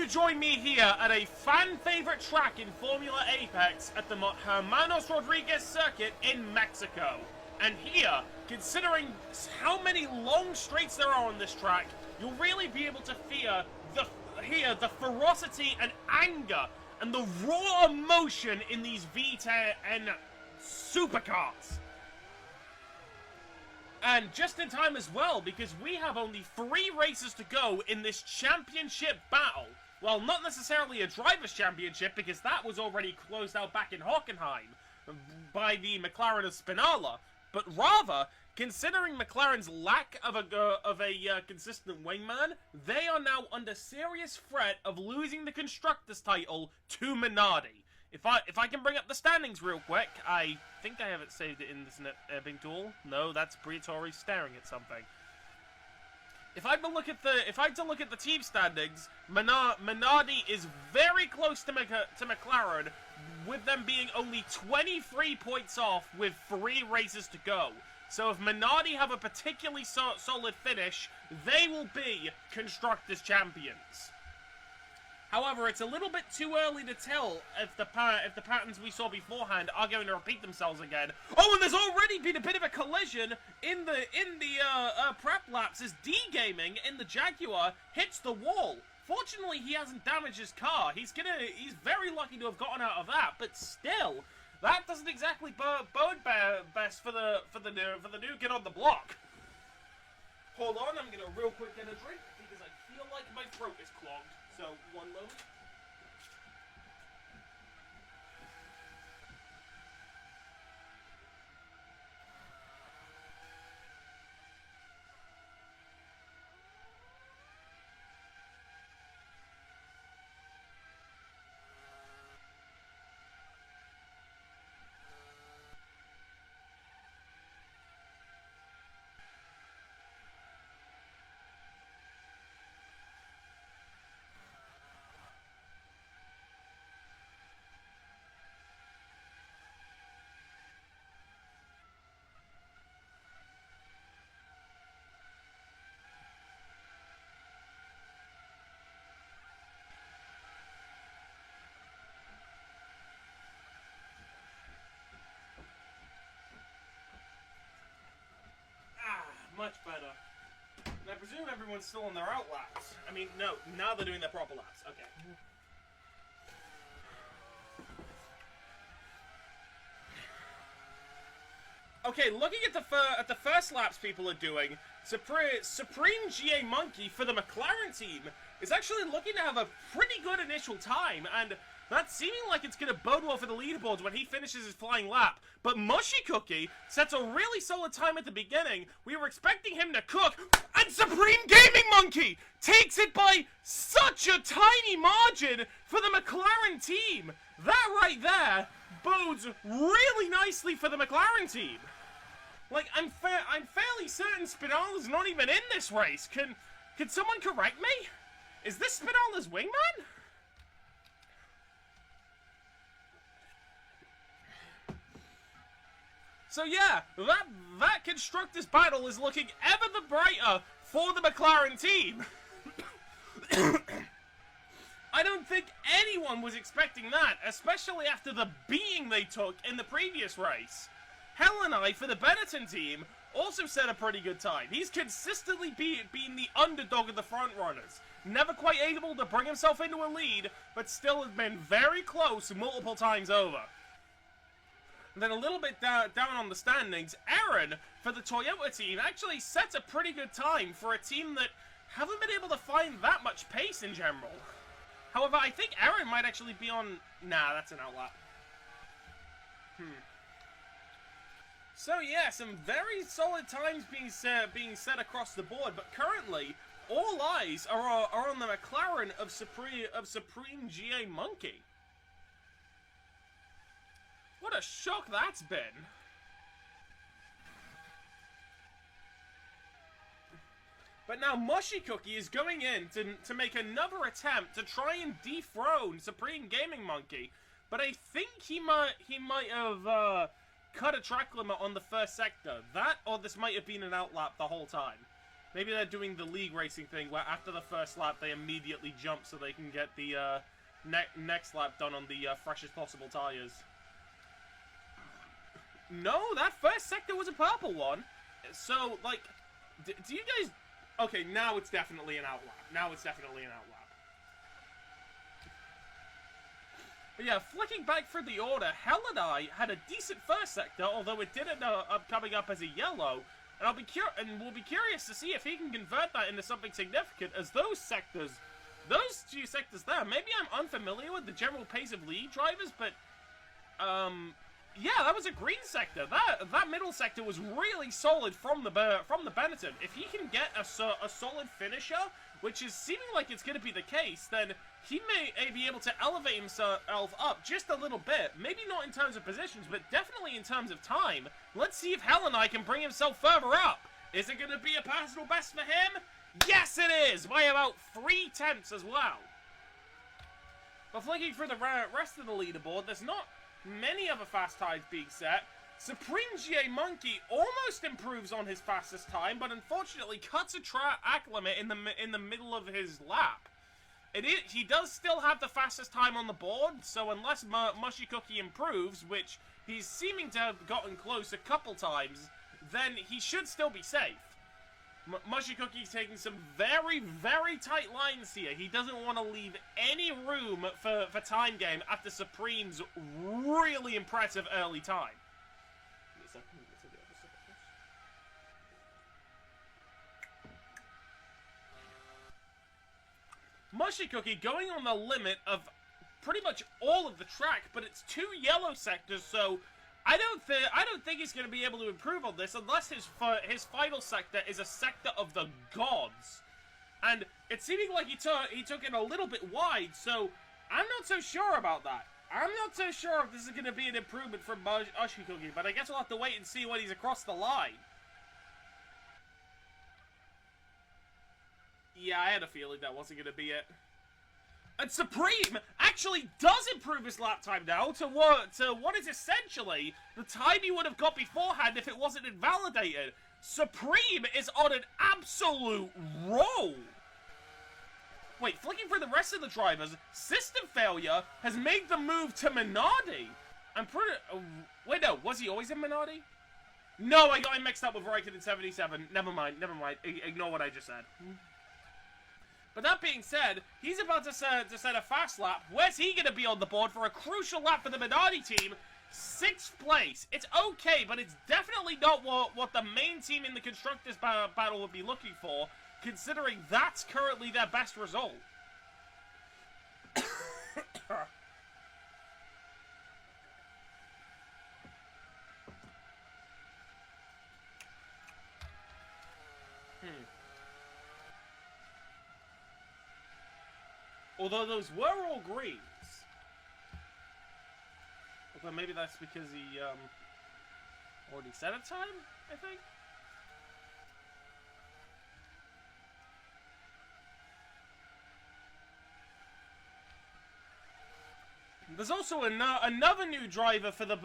you join me here at a fan-favorite track in Formula Apex at the Hamm Mann Rodriguez circuit in Mexico. And here, considering how many long straights there are on this track, you'll really be able to hear the ferocity and anger and the raw emotion in these V10 supercars. And just in time as well, because we have only 3 races to go in this championship battle. Well, not necessarily a driver's championship, because that was already closed out back in Hockenheim by the McLaren of Spinala, but rather, considering McLaren's lack of a consistent wingman, they are now under serious threat of losing the Constructors' title to Minardi. If I can bring up the standings real quick, I think I have it saved in this ebbing tool. No, that's Briatore staring at something. If I had to look at the team standings, Minardi is very close to McLaren, with them being only 23 points off with 3 races to go. So if Minardi have a particularly solid finish, they will be Constructors champions. However, it's a little bit too early to tell if the patterns we saw beforehand are going to repeat themselves again. Oh, and there's already been a bit of a collision in the prep laps as D-Gaming in the Jaguar hits the wall. Fortunately, he hasn't damaged his car. He's very lucky to have gotten out of that, but still, that doesn't exactly bode best for the new kid on the block. Hold on, I'm gonna real quick get a drink because I feel like my throat is clogged. So, one moment. Much better. And I presume everyone's still on their out laps. I mean, no, now they're doing their proper laps. Okay. Okay, looking at the first laps people are doing, Supreme GA Monkey for the McLaren team is actually looking to have a pretty good initial time, and that's seeming like it's going to bode well for the leaderboards when he finishes his flying lap. But Mushy Cookie sets a really solid time at the beginning. We were expecting him to cook, and Supreme Gaming Monkey takes it by such a tiny margin for the McLaren team. That right there bodes really nicely for the McLaren team. Like, I'm fairly certain Spinala's not even in this race. Can someone correct me? Is this Spinala's wingman? So yeah, that Constructors battle is looking ever the brighter for the McLaren team. I don't think anyone was expecting that, especially after the beating they took in the previous race. Hell and I, for the Benetton team, also set a pretty good time. He's consistently been the underdog of the front runners. Never quite able to bring himself into a lead, but still has been very close multiple times over. And then a little bit down on the standings, Eren, for the Toyota team, actually sets a pretty good time for a team that haven't been able to find that much pace in general. However, I think Eren might actually be on... Nah, that's an outlap. So yeah, some very solid times being set across the board, but currently, all eyes are on the McLaren of Supreme GA Monkey. What a shock that's been. But now Mushy Cookie is going in to make another attempt to try and dethrone Supreme Gaming Monkey. But I think he might have cut a track limit on the first sector. That, or this might have been an outlap the whole time. Maybe they're doing the league racing thing where after the first lap they immediately jump so they can get the next lap done on the freshest possible tires. No, that first sector was a purple one. So, like, do you guys... Okay, now it's definitely an outlap. Now it's definitely an outlap. But yeah, flicking back through the order, Hellenai had a decent first sector, although it did end up coming up as a yellow. And we'll be curious to see if he can convert that into something significant, as those two sectors there, maybe I'm unfamiliar with the general pace of league drivers, but, yeah, that was a green sector. That middle sector was really solid from the Benetton. If he can get a solid finisher, which is seeming like it's going to be the case, then he may be able to elevate himself up just a little bit. Maybe not in terms of positions, but definitely in terms of time. Let's see if Hellenai can bring himself further up. Is it going to be a personal best for him? Yes, it is! By about 3 tenths as well. But flicking through the rest of the leaderboard, there's not many other fast times being set. Supreme GA Monkey almost improves on his fastest time, but unfortunately cuts a track limit in the middle of his lap. He does still have the fastest time on the board, so unless Mushy Cookie improves, which he's seeming to have gotten close a couple times, then he should still be safe. Mushy Cookie's taking some very, very tight lines here. He doesn't want to leave any room for time game after Supreme's really impressive early time. Mushy Cookie going on the limit of pretty much all of the track, but it's 2 yellow sectors, so I don't think he's going to be able to improve on this unless his final sector is a sector of the gods. And it's seeming like he took it a little bit wide, so I'm not so sure about that. I'm not so sure if this is going to be an improvement from Mushy Cookie, but I guess we'll have to wait and see when he's across the line. Yeah, I had a feeling that wasn't going to be it. And Supreme actually does improve his lap time now to what is essentially the time he would have got beforehand if it wasn't invalidated. Supreme is on an absolute roll. Wait, flicking for the rest of the drivers, System Failure has made the move to Minardi. I'm pretty... wait, no, was he always in Minardi? No, I got him mixed up with Raikkonen in 77. Never mind. Ignore what I just said. But that being said, he's about to set a fast lap. Where's he going to be on the board for a crucial lap for the Minardi team? 6th place. It's okay, but it's definitely not what the main team in the Constructors battle would be looking for, considering that's currently their best result. Although those were all greens. Although maybe that's because he already set a time, I think. There's also another new driver for the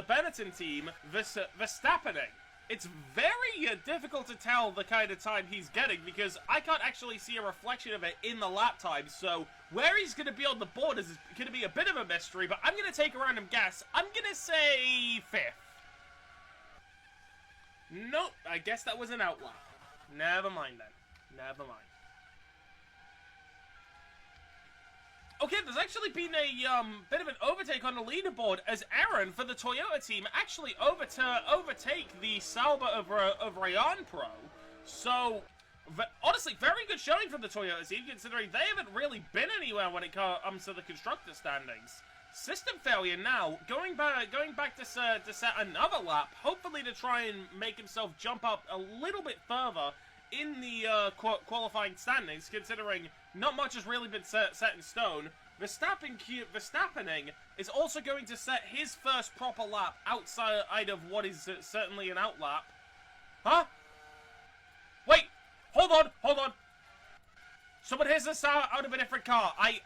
Benetton team, Verstappening. It's very difficult to tell the kind of time he's getting because I can't actually see a reflection of it in the lap time. So where he's going to be on the board is going to be a bit of a mystery, but I'm going to take a random guess. I'm going to say 5th. Nope, I guess that was an outlap. Never mind then. Never mind. Okay, there's actually been a bit of an overtake on the leaderboard as Eren for the Toyota team actually overtake the Sauber of Rayon Pro. So, honestly, very good showing from the Toyota team considering they haven't really been anywhere when it comes to the constructor standings. System Failure now, going back to set another lap, hopefully to try and make himself jump up a little bit further in the qualifying standings, considering not much has really been set in stone. Verstappening is also going to set his first proper lap outside of what is certainly an outlap. Huh? Wait! Hold on! Someone hears us out of a different car. I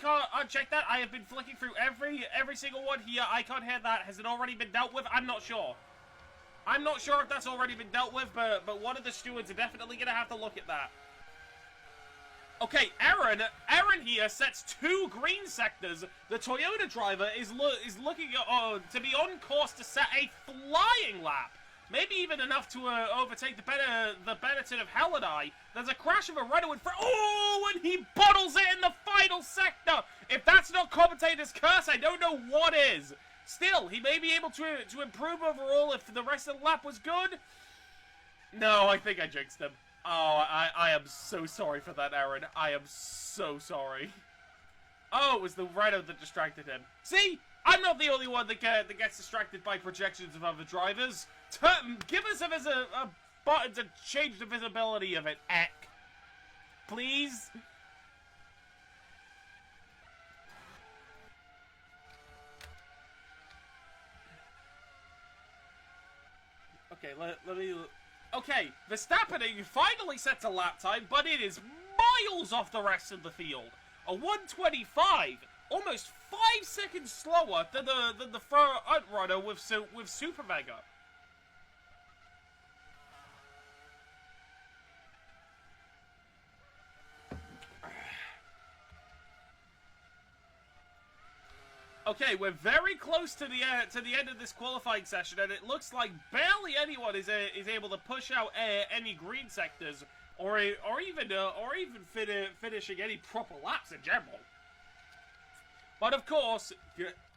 can't uncheck that. I have been flicking through every single one here. I can't hear that. Has it already been dealt with? I'm not sure. I'm not sure if that's already been dealt with, but one of the stewards are definitely going to have to look at that. Okay, Eren here sets 2 green sectors. The Toyota driver is looking to be on course to set a flying lap. Maybe even enough to overtake the Benetton of Helidai. There's a crash of a Renault in front. Oh, and he bottles it in the final sector. If that's not Commentator's curse, I don't know what is. Still, he may be able to improve overall if the rest of the lap was good. No, I think I jinxed him. Oh, I am so sorry for that, Eren. I am so sorry. Oh, it was the Renault that distracted him. See? I'm not the only one that gets distracted by projections of other drivers. Give us a button to change the visibility of it, Eck. Please? Okay, let me... Okay, Verstappen finally sets a lap time, but it is miles off the rest of the field. A 1:25, almost 5 seconds slower than the front runner with Super Mega. Okay, we're very close to the end of this qualifying session, and it looks like barely anyone is able to push out any green sectors, or even finishing any proper laps in general. But of course,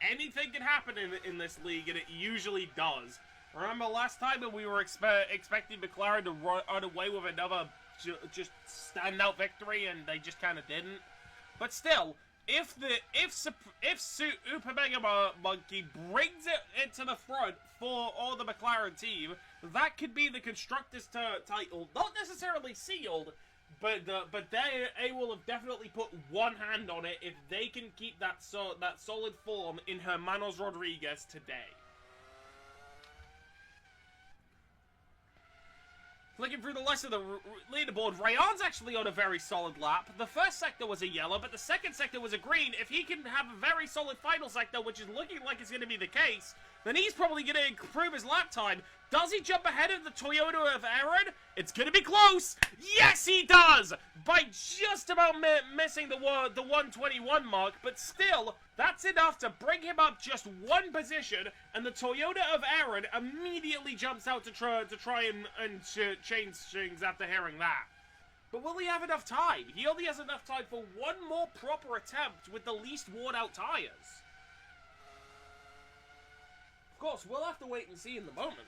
anything can happen in this league, and it usually does. Remember last time when we were expecting McLaren to run away with another just standout victory, and they just kind of didn't. But still. If Super Mega Monkey brings it into the front for all the McLaren team, that could be the Constructors' title. Not necessarily sealed, but they will have definitely put one hand on it if they can keep that solid form in Hermanos Rodriguez today. Flicking through the rest of the leaderboard, Rayan's actually on a very solid lap. The first sector was a yellow, but the second sector was a green. If he can have a very solid final sector, which is looking like it's going to be the case, then he's probably going to improve his lap time. Does he jump ahead of the Toyota of Eren? It's going to be close! Yes, he does! By just about missing the 121 mark, but still, that's enough to bring him up just 1 position, and the Toyota of Eren immediately jumps out to try and change things after hearing that. But will he have enough time? He only has enough time for 1 more proper attempt with the least worn-out tires. Of course, we'll have to wait and see in the moment.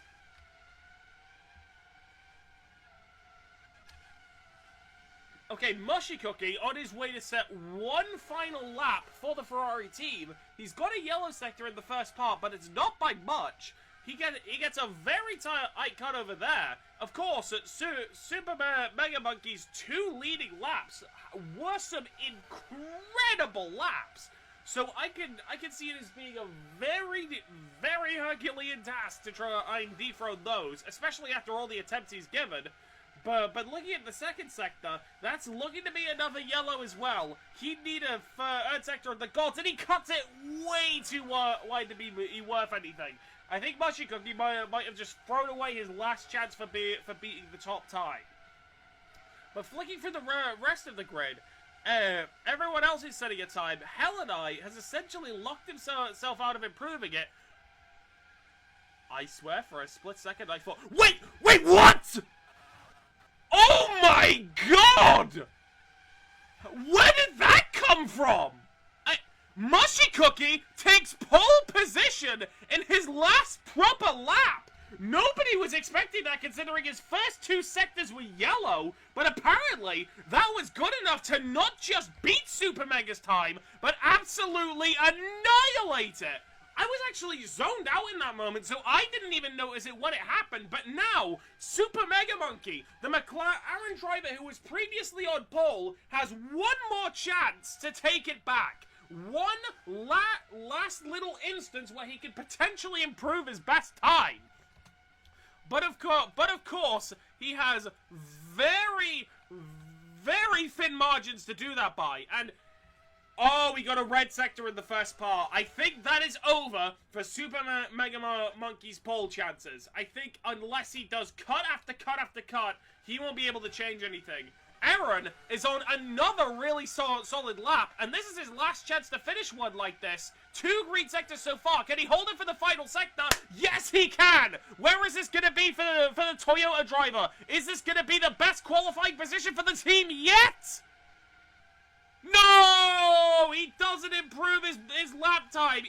Okay, Mushy Cookie on his way to set 1 final lap for the Ferrari team. He's got a yellow sector in the first part, but it's not by much. He gets a very tight cut over there. Of course, Super Mega Monkey's 2 leading laps were some incredible laps. So I can see it as being a very, very Herculean task to try and dethrone those, especially after all the attempts he's given. But looking at the second sector, that's looking to be another yellow as well. He'd need a third sector of the golds, and he cuts it way too wide to be worth anything. I think Mushy Cookie might have just thrown away his last chance for beating the top time. But flicking through the rest of the grid, everyone else is setting a time. Helidai has essentially locked himself out of improving it. I swear, for a split second, I thought, wait, what? Oh my god! Where did that come from? Mushy Cookie takes pole position in his last proper lap. Nobody was expecting that considering his first 2 sectors were yellow, but apparently that was good enough to not just beat Super Mega's time, but absolutely annihilate it. I was actually zoned out in that moment, so I didn't even notice it when it happened, but now, Super Mega Monkey, the McLaren driver who was previously on pole, has 1 more chance to take it back. 1 last little instance where he could potentially improve his best time. But of course, he has very, very thin margins to do that by, and Oh, we got a red sector in the first part. I think that is over for Super Mega Monkey's pole chances. I think unless he does cut after cut after cut, he won't be able to change anything. Eren is on another really solid lap, and this is his last chance to finish one like this. 2 green sectors so far. Can he hold it for the final sector? Yes, he can! Where is this going to be for the Toyota driver? Is this going to be the best qualifying position for the team yet? No! He doesn't improve his lap time.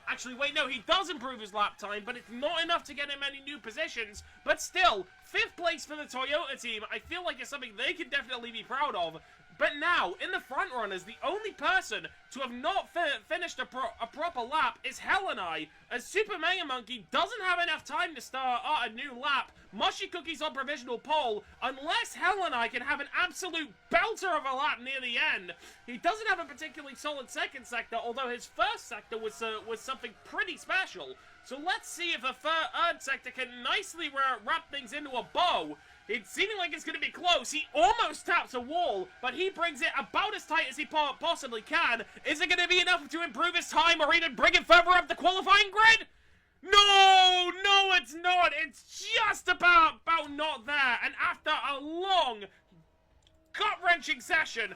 Actually, wait, no, he does improve his lap time, but it's not enough to get him any new positions. But still, 5th place for the Toyota team, I feel like it's something they can definitely be proud of. But now, in the front runners, the only person to have not finished a proper lap is Heleni, as Super Mega Monkey doesn't have enough time to start a new lap. Mushy Cookie's on provisional pole, unless Heleni can have an absolute belter of a lap near the end. He doesn't have a particularly solid second sector, although his first sector was something pretty special. So let's see if the third sector can nicely wrap things into a bow. It's seeming like it's going to be close. He almost taps a wall, but he brings it about as tight as he possibly can. Is it going to be enough to improve his time or even bring it further up the qualifying grid? No, it's not. It's just about not there. And after a long, gut-wrenching session,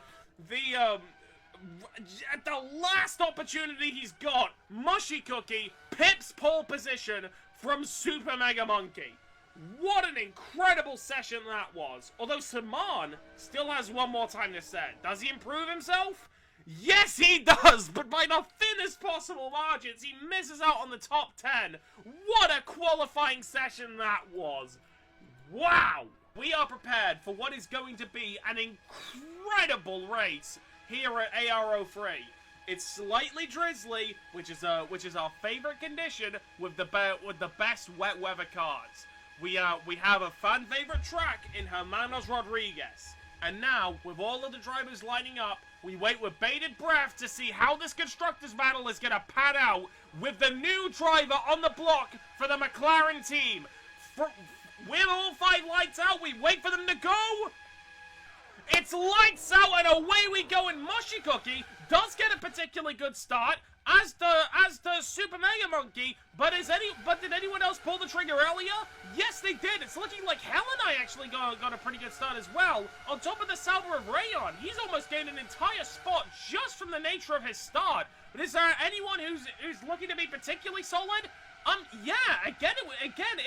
at the last opportunity he's got, Mushy Cookie pips pole position from Super Mega Monkey. What an incredible session that was. Although Saman still has one more time to set. Does he improve himself? Yes, he does, but by the thinnest possible margins. He misses out on the top 10. What a qualifying session that was. Wow. We are prepared for what is going to be an incredible race here at AR03. It's slightly drizzly, which is our favorite condition with the best wet weather cars. We have a fan favorite track in Hermanos Rodriguez. And now, with all of the drivers lining up, we wait with bated breath to see how this Constructors battle is going to pan out with the new driver on the block for the McLaren team. With all 5 lights out, we wait for them to go. It's lights out and away we go, and Mushy Cookie does get a particularly good start, as the Super Mega Monkey, but did anyone else pull the trigger earlier? Yes, they did. It's looking like Heleni actually got a pretty good start as well. On top of the Salver of Rayon, he's almost gained an entire spot just from the nature of his start. But is there anyone who's looking to be particularly solid? Yeah, again,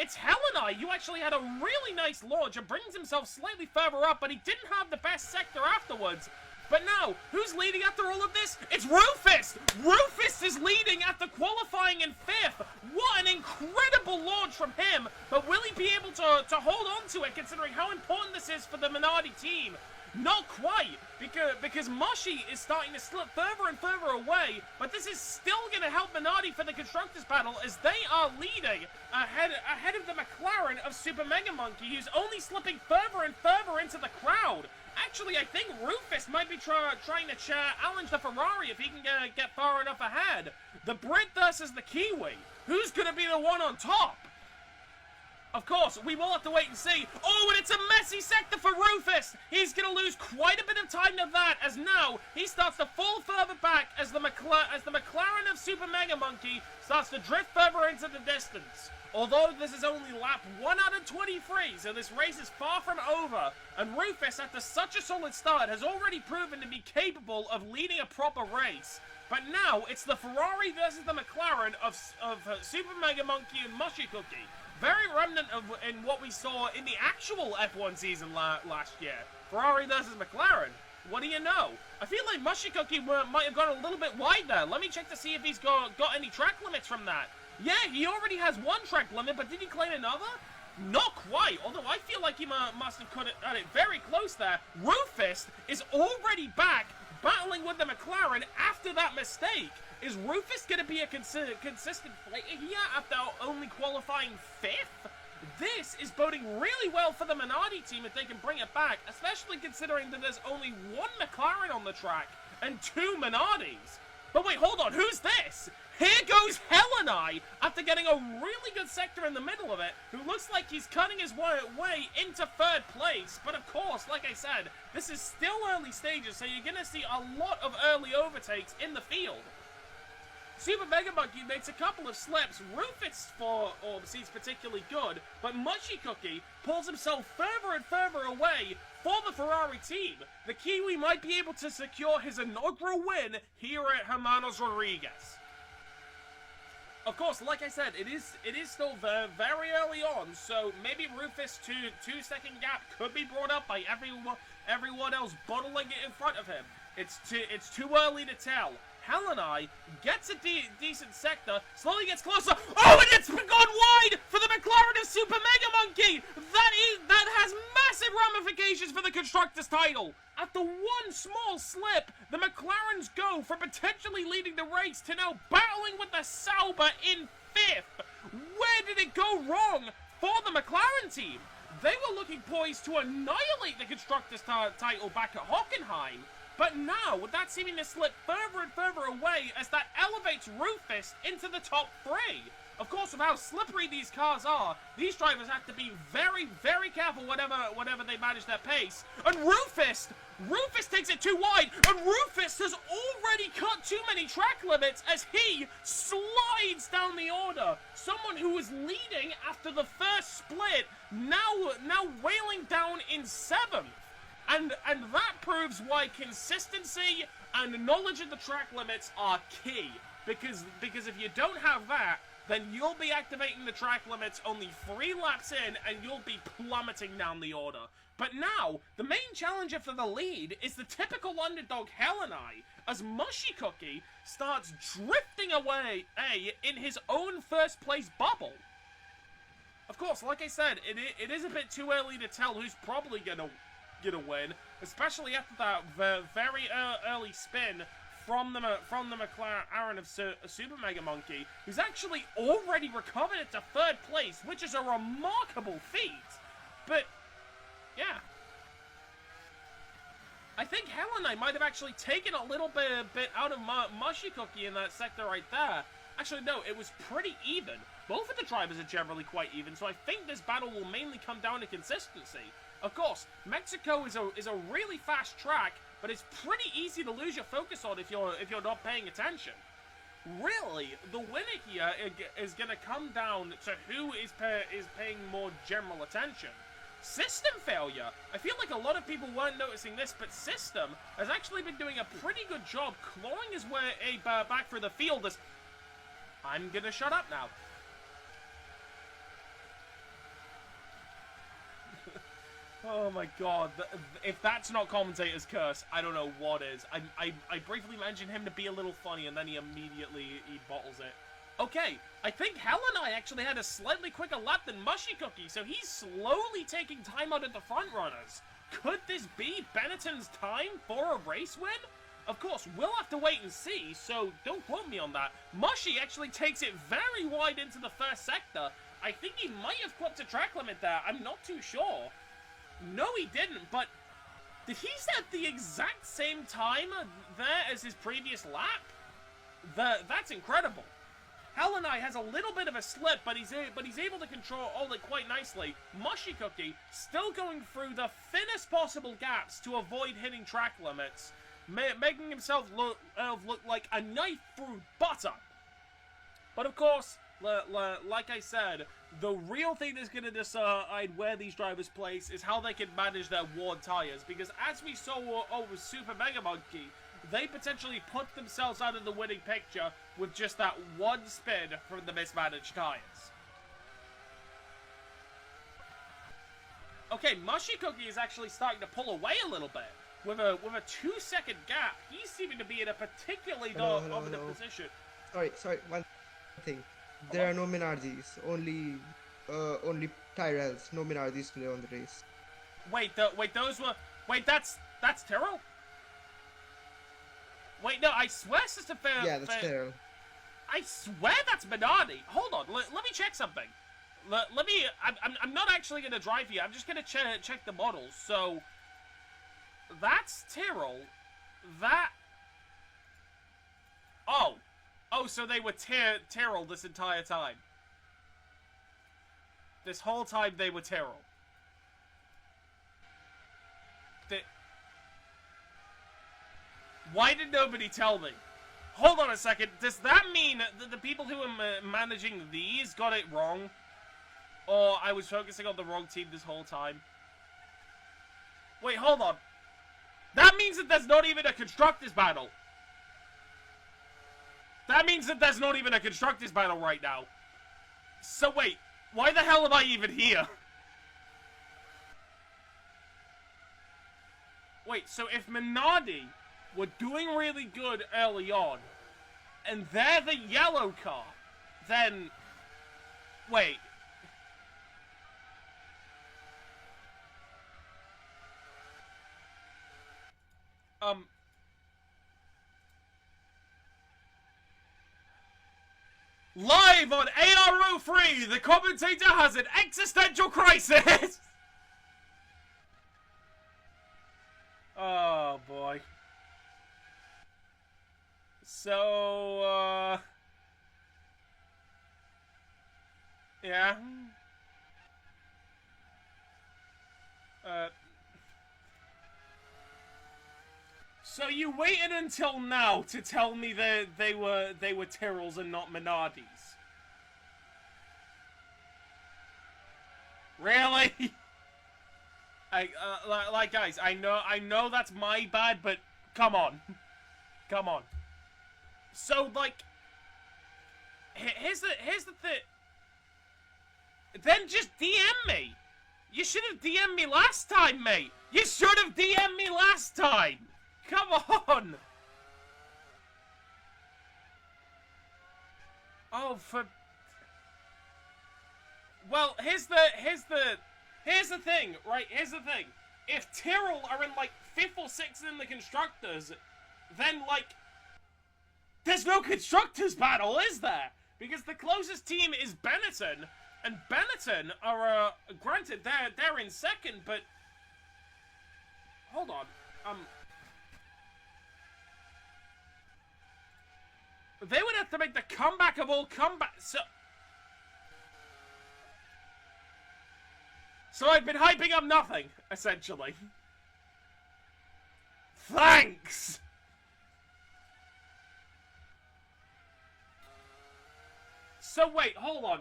it's Heleni. You actually had a really nice launch and brings himself slightly further up, but he didn't have the best sector afterwards. But now, who's leading after all of this? It's Rufus! Rufus is leading after qualifying in 5th. What an incredible launch from him. But will he be able to hold on to it, considering how important this is for the Minardi team? Not quite, because Mushy is starting to slip further and further away, but this is still going to help Minardi for the Constructors battle, as they are leading ahead of the McLaren of Super Mega Monkey, who's only slipping further and further into the crowd. Actually, I think Rufus might be trying to challenge the Ferrari if he can get far enough ahead. The Brit versus the Kiwi. Who's going to be the one on top? Of course, we will have to wait and see. Oh, and it's a messy sector for Rufus. He's going to lose quite a bit of time to that, as now he starts to fall further back as the McLaren of Super Mega Monkey starts to drift further into the distance. Although this is only lap 1 out of 23, so this race is far from over, and Rufus, after such a solid start, has already proven to be capable of leading a proper race. But now, it's the Ferrari versus the McLaren of Super Mega Monkey and Mushy Cookie. Very remnant of in what we saw in the actual F1 season last year. Ferrari versus McLaren. What do you know? I feel like Mushy Cookie might have gone a little bit wide there. Let me check to see if he's got any track limits from that. Yeah, he already has 1 track limit, but did he claim another? Not quite, although I feel like he must have cut it very close there. Rufus is already back, battling with the McLaren after that mistake. Is Rufus going to be a consistent fighter here after only qualifying 5th? This is boding really well for the Minardi team if they can bring it back, especially considering that there's only 1 McLaren on the track and 2 Minardis. But wait, hold on, who's this? Here goes Heleni, after getting a really good sector in the middle of it, who looks like he's cutting his way into third place. But of course, like I said, this is still early stages, so you're going to see a lot of early overtakes in the field. Super Mega Monkey makes a couple of slips. Rufus for Orbs, he's particularly good, but Mushy Cookie pulls himself further and further away for the Ferrari team. The Kiwi might be able to secure his inaugural win here at Hermanos Rodriguez. Of course, like I said, it is still very early on, so maybe Rufus' two-second gap could be brought up by everyone else bottling it in front of him. It's too early to tell. Heleni gets a decent sector, slowly gets closer. Oh, and it's gone wide for the McLaren of Super Mega Monkey! That has massive ramifications for the Constructors' title! After one small slip, the McLarens go from potentially leading the race to now battling with the Sauber in 5th. Where did it go wrong for the McLaren team? They were looking poised to annihilate the Constructors' title back at Hockenheim. But now, with that seeming to slip further and further away as that elevates Rufus into the top 3. Of course, with how slippery these cars are, these drivers have to be very, very careful whenever they manage their pace. And Rufus takes it too wide, and Rufus has already cut too many track limits as he slides down the order. Someone who was leading after the first split, now wailing down in 7th. And that proves why consistency and knowledge of the track limits are key. Because if you don't have that, then you'll be activating the track limits only 3 laps in, and you'll be plummeting down the order. But now, the main challenger for the lead is the typical underdog Heleni, as Mushy Cookie starts drifting away in his own first place bubble. Of course, like I said, it is a bit too early to tell who's probably gonna win, especially after that very early spin from the McLaren of Super Mega Monkey, who's actually already recovered it to 3rd place, which is a remarkable feat. But yeah, I think Heleni might have actually taken a little bit out of Mushy Cookie in that sector right there. Actually, no, it was pretty even. Both of the drivers are generally quite even, so I think this battle will mainly come down to consistency. Of course, Mexico is a really fast track, but it's pretty easy to lose your focus on if you're not paying attention. Really, the winner here is going to come down to who is paying more general attention. System failure. I feel like a lot of people weren't noticing this, but System has actually been doing a pretty good job clawing his way back through the field. As I'm gonna shut up now. Oh my god, if that's not Commentator's curse, I don't know what is. I briefly mentioned him to be a little funny, and then he bottles it. Okay, I think Heleni actually had a slightly quicker lap than Mushy Cookie, so he's slowly taking time out of the front runners. Could this be Benetton's time for a race win? Of course, we'll have to wait and see, so don't quote me on that. Mushy actually takes it very wide into the first sector. I think he might have clipped a track limit there, I'm not too sure. No, he didn't, but did he set the exact same time there as his previous lap? That's incredible. Heleni has a little bit of a slip, but he's able to control it quite nicely. Mushy Cookie still going through the thinnest possible gaps to avoid hitting track limits, making himself look like a knife through butter. But of course, like I said, the real thing that's going to decide where these drivers place is how they can manage their worn tires. Because as we saw over Super Mega Monkey, they potentially put themselves out of the winning picture with just that one spin from the mismanaged tires. Okay, Mushy Cookie is actually starting to pull away a little bit. With a 2-second gap, he's seeming to be in a particularly dominant position. Sorry, one thing. There are no Minardis, only Tyrells, no Minardis today on the race. Wait, that's Tyrrell? Wait, no, I swear Sister Fair... Yeah, that's Tyrrell. I swear that's Minardi. Hold on, let me check something. I'm not actually going to drive here, I'm just going to check the models. So, that's Tyrrell. Oh, so they were Tyrrell this entire time. This whole time they were Tyrrell. Why did nobody tell me? Hold on a second. Does that mean that the people who are managing these got it wrong? Or I was focusing on the wrong team this whole time? Wait, hold on. That means that there's not even a Constructors battle. That means that there's not even a Constructors battle right now. So wait, why the hell am I even here? Wait, so if Minardi were doing really good early on, and they're the yellow car, then... Wait. Live on AR03, the commentator has an existential crisis! Oh, boy. So, yeah. So you waited until now to tell me that they were Tyrrells and not Minardis? Really? Like guys, I know that's my bad, but come on. Come on. So like here's the thing. Then just DM me. You should have DM'd me last time, mate. You should have DM'd me last time. Come on! Oh, for... Well, here's the thing, right? Here's the thing. If Tyrrell are in, like, 5th or 6th in the Constructors, then, like... There's no Constructors battle, is there? Because the closest team is Benetton, and Benetton are, granted, they're in 2nd, but... Hold on. They would have to make the comeback of all comebacks. So I've been hyping up nothing, essentially. Thanks! So wait, hold on.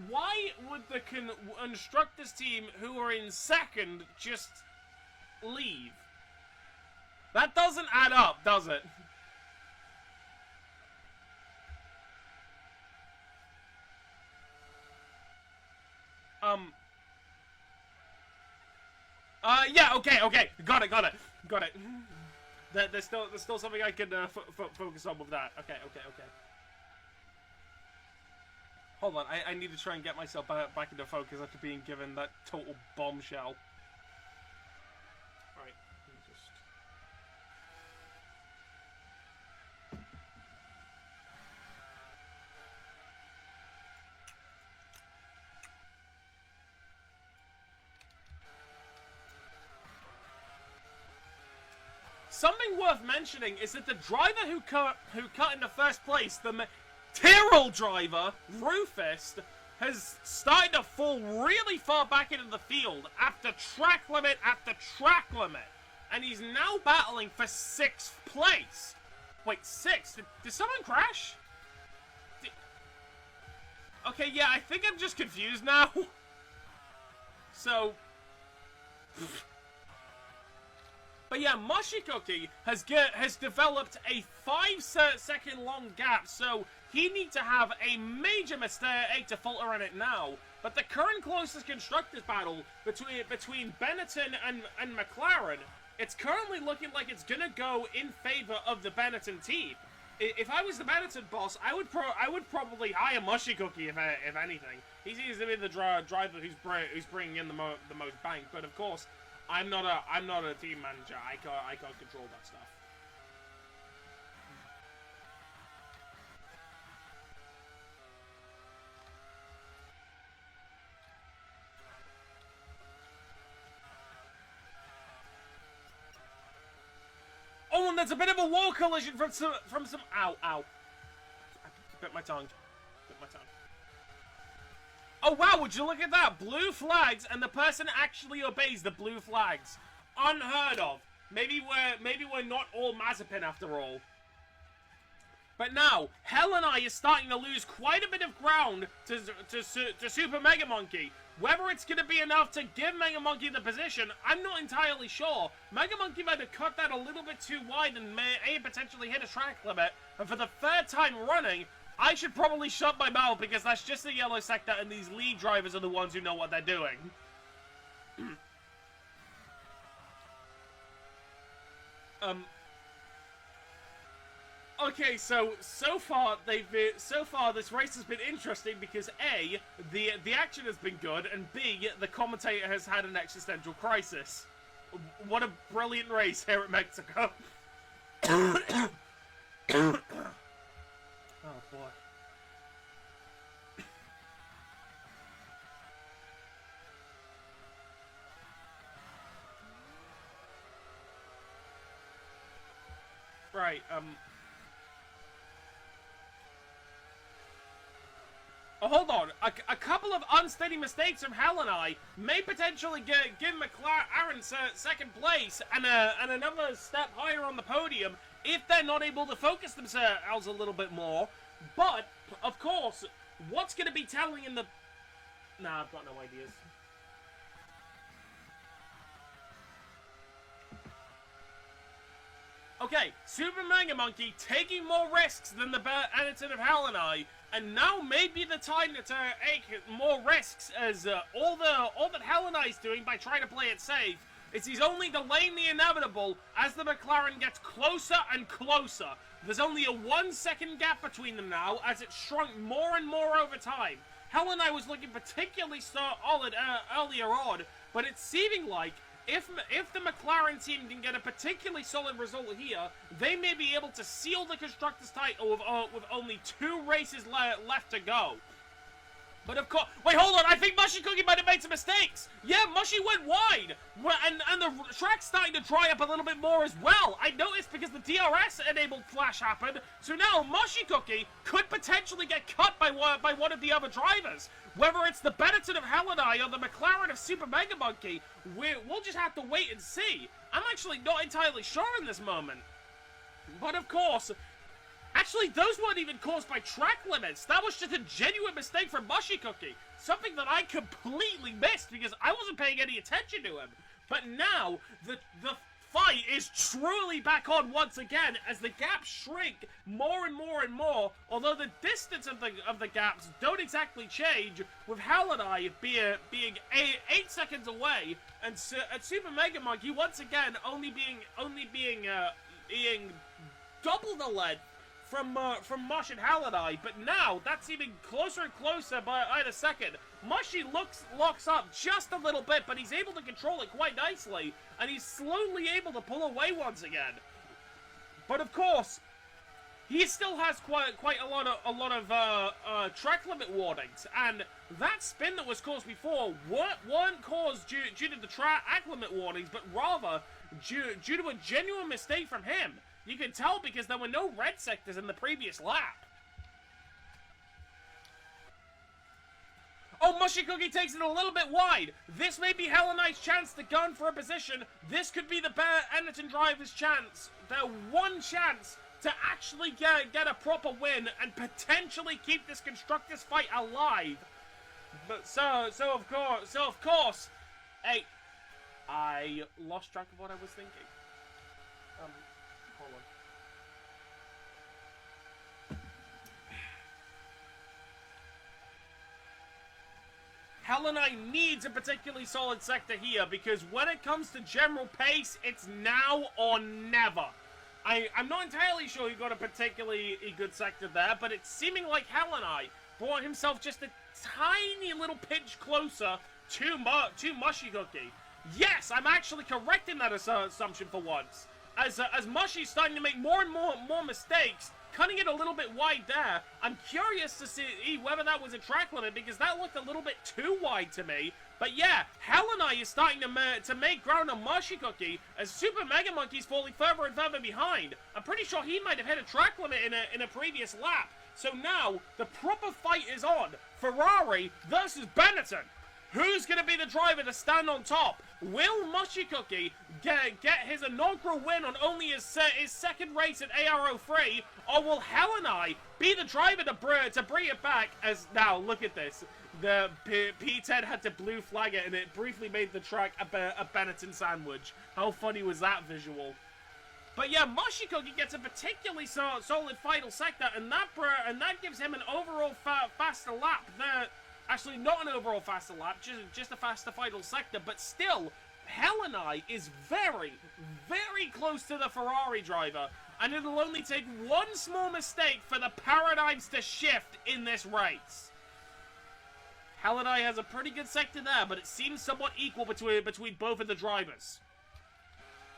Why would the Constructors team who are in 2nd just leave? That doesn't add up, does it? Yeah, okay, got it. There's still something I can focus on with that. Okay. Hold on, I need to try and get myself back into focus after being given that total bombshell. Alright, let me just... Something worth mentioning is that the driver who cut in the first place, the Tyrrell driver, Rufus, has started to fall really far back into the field after track limit after track limit. And he's now battling for 6th place. Wait, 6th? Did someone crash? Okay, yeah, I think I'm just confused now. So... But yeah, Moshikoki has developed a 5-second long gap, so he needs to have a major mistake to falter in it now. But the current closest Constructors battle between Benetton and McLaren, it's currently looking like it's gonna go in favor of the Benetton team. If I was the Benetton boss, I would probably hire Moshikoki if anything. He seems to be the driver who's bringing in the most bank. But of course, I'm not a team manager. I can't control that stuff. Oh, and there's a bit of a wall collision from some ow. Bit my tongue. Bit my tongue. Oh wow, would you look at that? Blue flags, and the person actually obeys the blue flags. Unheard of. Maybe we're not all Mazepin after all. But now, Hell and I is starting to lose quite a bit of ground to Super Mega Monkey. Whether it's going to be enough to give Mega Monkey the position, I'm not entirely sure. Mega Monkey might have cut that a little bit too wide and may potentially hit a track limit. And for the third time running, I should probably shut my mouth because that's just the yellow sector and these lead drivers are the ones who know what they're doing. Okay, so far this race has been interesting because A, the action has been good, and B, the commentator has had an existential crisis. What a brilliant race here at Mexico. Oh boy. Right, oh, hold on. A couple of unsteady mistakes from Hell and I may potentially give Eren second place and another step higher on the podium if they're not able to focus themselves a little bit more. But, of course, what's going to be telling in the... Nah, I've got no ideas. Okay, Super Mega Monkey taking more risks than the editor of Hell and I, and now may be the time to take more risks as all that Hell and I is doing by trying to play it safe is he's only delaying the inevitable as the McLaren gets closer and closer. There's only a 1 second gap between them now as it's shrunk more and more over time. Hell and I was looking particularly solid earlier on, but it's seeming like if the McLaren team can get a particularly solid result here, they may be able to seal the Constructors' title with only 2 races left to go. But of course... Wait, hold on! I think Mushy Cookie might have made some mistakes! Yeah, Mushy went wide! And the track's starting to dry up a little bit more as well! I noticed because the DRS-enabled flash happened, so now Mushy Cookie could potentially get cut by one of the other drivers! Whether it's the Benetton of Hell and I or the McLaren of Super Mega Monkey, we'll just have to wait and see. I'm actually not entirely sure in this moment. But of course... Actually, those weren't even caused by track limits. That was just a genuine mistake from Mushy Cookie. Something that I completely missed because I wasn't paying any attention to him. But now, the fight is truly back on once again as the gaps shrink more and more and more, although the distance of the gaps don't exactly change, with Hell and I being 8 seconds away, and Super Mega Monkey once again only being double the length from Mush and Hell and I, but now that's even closer and closer by a second. Mushy locks up just a little bit, but he's able to control it quite nicely, and he's slowly able to pull away once again. But of course, he still has quite a lot of track limit warnings, and that spin that was caused before weren't caused due to the track limit warnings, but rather due to a genuine mistake from him. You can tell because there were no red sectors in the previous lap. Oh, Mushy Cookie takes it a little bit wide. This may be Hell and I's chance to gun for a position. This could be the Benetton driver's chance. Their one chance to actually get a proper win and potentially keep this Constructors fight alive. But so of course, hey, I lost track of what I was thinking. Hold on. Hell and I needs a particularly solid sector here because when it comes to general pace, it's now or never. I'm not entirely sure he got a particularly good sector there, but it's seeming like Hell and I brought himself just a tiny little pinch closer to Mushy Cookie. Yes, I'm actually correct in that assumption for once. As Mushy's starting to make more and more mistakes, cutting it a little bit wide there. I'm curious to see whether that was a track limit because that looked a little bit too wide to me. But yeah, Helena is starting to make ground on Moshikoki as Super Mega Monkey's falling further and further behind. I'm pretty sure he might have hit a track limit in a previous lap. So now, the proper fight is on. Ferrari versus Benetton. Who's going to be the driver to stand on top? Will Moshikoki get his inaugural win on only his second race at AR03? Or will Helena be the driver to bring it back? As now, look at this. The P10 had to blue flag it, and it briefly made the track a Benetton sandwich. How funny was that visual? But yeah, Moshikoki gets a particularly solid final sector, and that gives him an overall faster lap. Actually, not an overall faster lap, just a faster final sector, but still, Helena is very, very close to the Ferrari driver, and it'll only take one small mistake for the paradigms to shift in this race. Helena has a pretty good sector there, but it seems somewhat equal between both of the drivers.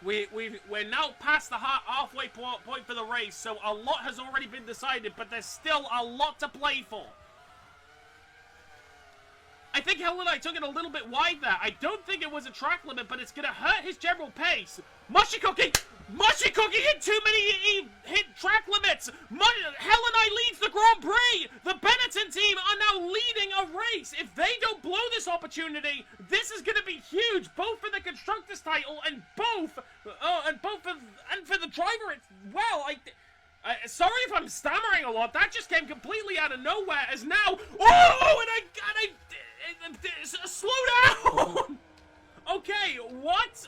We're now past the halfway point for the race, so a lot has already been decided, but there's still a lot to play for. I think Helena took it a little bit wide there. I don't think it was a track limit, but it's going to hurt his general pace. Moshikoki hit too many hit track limits. Helena leads the Grand Prix. The Benetton team are now leading a race. If they don't blow this opportunity, this is going to be huge, both for the constructors title and for the driver. Well, sorry if I'm stammering a lot. That just came completely out of nowhere. As now, slow down. Okay, what?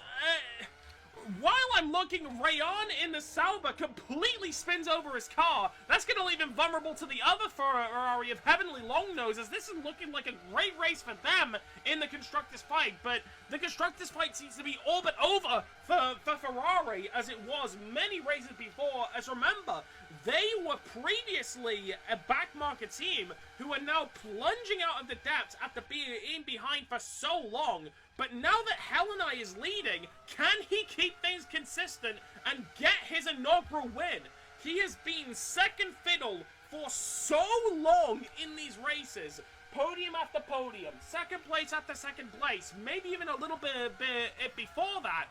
While I'm looking, Rayon in the Sauber completely spins over his car. That's going to leave him vulnerable to the other Ferrari of Heavenly Longnose, as this is looking like a great race for them in the Constructors' fight. But the Constructors' fight seems to be all but over for Ferrari, as it was many races before. As remember, they were previously a backmarket team who are now plunging out of the depths after being behind for so long. But now that Helena is leading, can he keep things consistent and get his inaugural win? He has been second fiddle for so long in these races. Podium after podium, second place after second place, maybe even a little bit before that.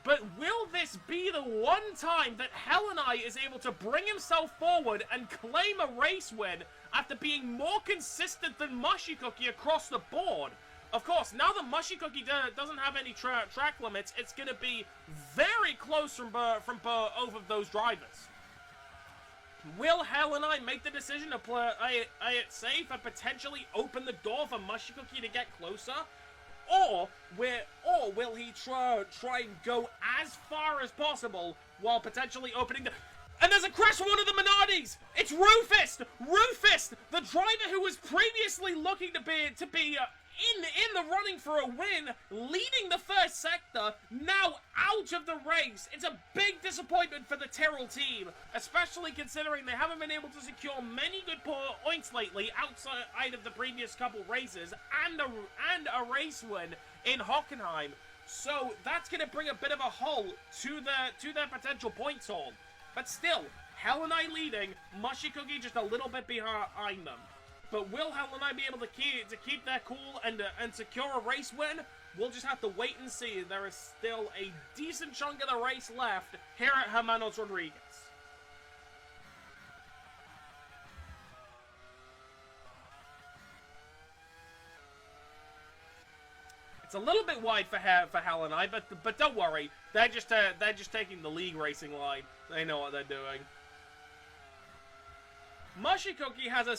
But will this be the one time that Helena is able to bring himself forward and claim a race win after being more consistent than Moshikoki across the board? Of course, now that Moshikoki doesn't have any track limits, it's going to be very close from both of those drivers. Will Helena make the decision to play it safe and potentially open the door for Moshikoki to get closer? Or will he try and go as far as possible while potentially opening the... And there's a crash for one of the Minardis! It's Rufus! Rufus, the driver who was previously looking to be in the running for a win, leading the first sector, now out of the race. It's a big disappointment for the Tyrrell team, especially considering they haven't been able to secure many good points lately outside of the previous couple races and a race win in Hockenheim. So that's going to bring a bit of a hole to their potential points haul. But still, Helena leading, Moshikoki just a little bit behind them. But will Helena be able to keep their cool and secure a race win? We'll just have to wait and see. There is still a decent chunk of the race left here at Hermanos Rodriguez. It's a little bit wide for Helena, but don't worry. They're just taking the league racing line. They know what they're doing. Moshikoki has a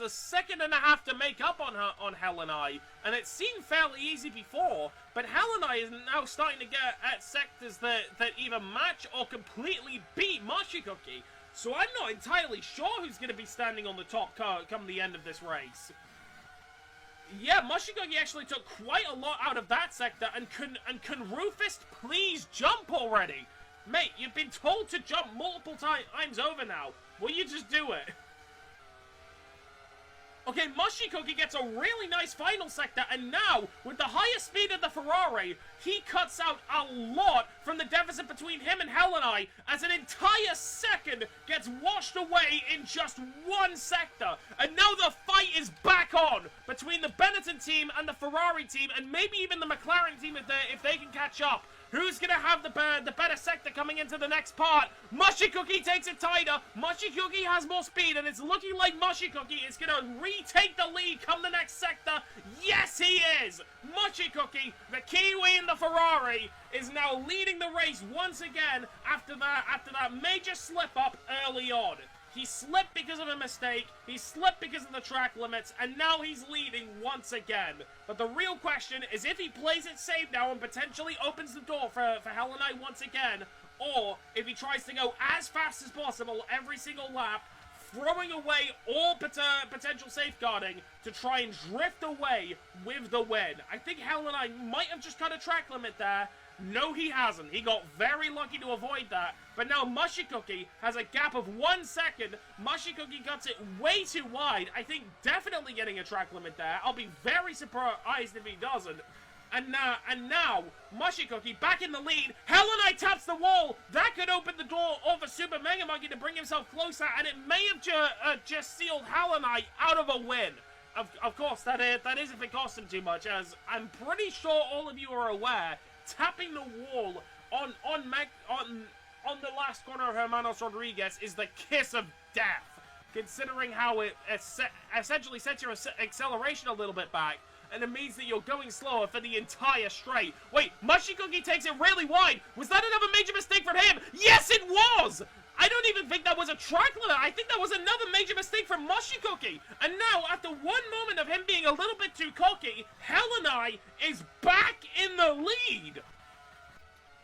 second and a half to make up on Helena, and it seemed fairly easy before, but Helena is now starting to get at sectors that either match or completely beat Moshikoki. So I'm not entirely sure who's going to be standing on the top come the end of this race. Yeah, Moshikoki actually took quite a lot out of that sector, and can Rufus please jump already? Mate, you've been told to jump multiple times over now. Will you just do it? Okay, Mushy Cookie gets a really nice final sector, and now, with the highest speed of the Ferrari, he cuts out a lot from the deficit between him and Hellenai, as an entire second gets washed away in just one sector. And now the fight is back on between the Benetton team and the Ferrari team, and maybe even the McLaren team if they can catch up. Who's going to have the better sector coming into the next part? Mushy Cookie takes it tighter. Mushy Cookie has more speed, and it's looking like Mushy Cookie is going to retake the lead come the next sector. Yes, he is! Mushy Cookie, the Kiwi in the Ferrari, is now leading the race once again after that major slip-up early on. He slipped because of a mistake, he slipped because of the track limits, and now he's leading once again. But the real question is if he plays it safe now and potentially opens the door for Hellenai once again, or if he tries to go as fast as possible every single lap, throwing away all potential safeguarding to try and drift away with the win. I think Hellenai might have just cut a track limit there. No, he hasn't. He got very lucky to avoid that. But now Mushy Cookie has a gap of 1 second. Mushy Cookie cuts it way too wide. I think definitely getting a track limit there. I'll be very surprised if he doesn't. And now, Mushy Cookie back in the lead. Hellenai taps the wall. That could open the door over Super Mega Monkey to bring himself closer. And it may have just sealed Hellenai out of a win. Of course, that is if it costs him too much. As I'm pretty sure all of you are aware, tapping the wall on the last corner of Hermanos Rodriguez is the kiss of death, considering how it essentially sets your acceleration a little bit back, and it means that you're going slower for the entire straight. Wait, Mushy Cookie takes it really wide. Was that another major mistake from him? Yes, it was! I don't even think that was a track limit. I think that was another major mistake from Mushy Cookie. And now, after one moment of him being a little bit too cocky, Hellenai is back in the lead.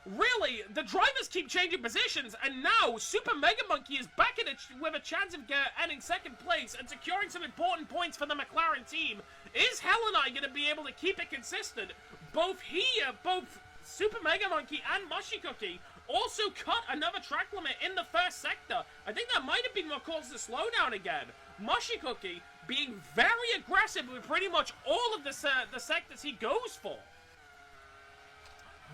Really, the drivers keep changing positions, and now Super Mega Monkey is back in with a chance of ending second place and securing some important points for the McLaren team. Is Hellenai going to be able to keep it consistent? Both Super Mega Monkey and Mushy Cookie also cut another track limit in the first sector. I think that might have been what caused the slowdown again. Mushy Cookie being very aggressive with pretty much all of the sectors he goes for.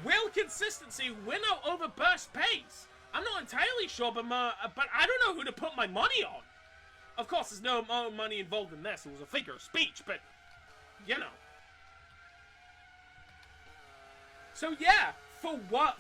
Will consistency win out over burst pace? I'm not entirely sure, but I don't know who to put my money on. Of course, there's no money involved in this. It was a figure of speech, but, you know. So yeah, for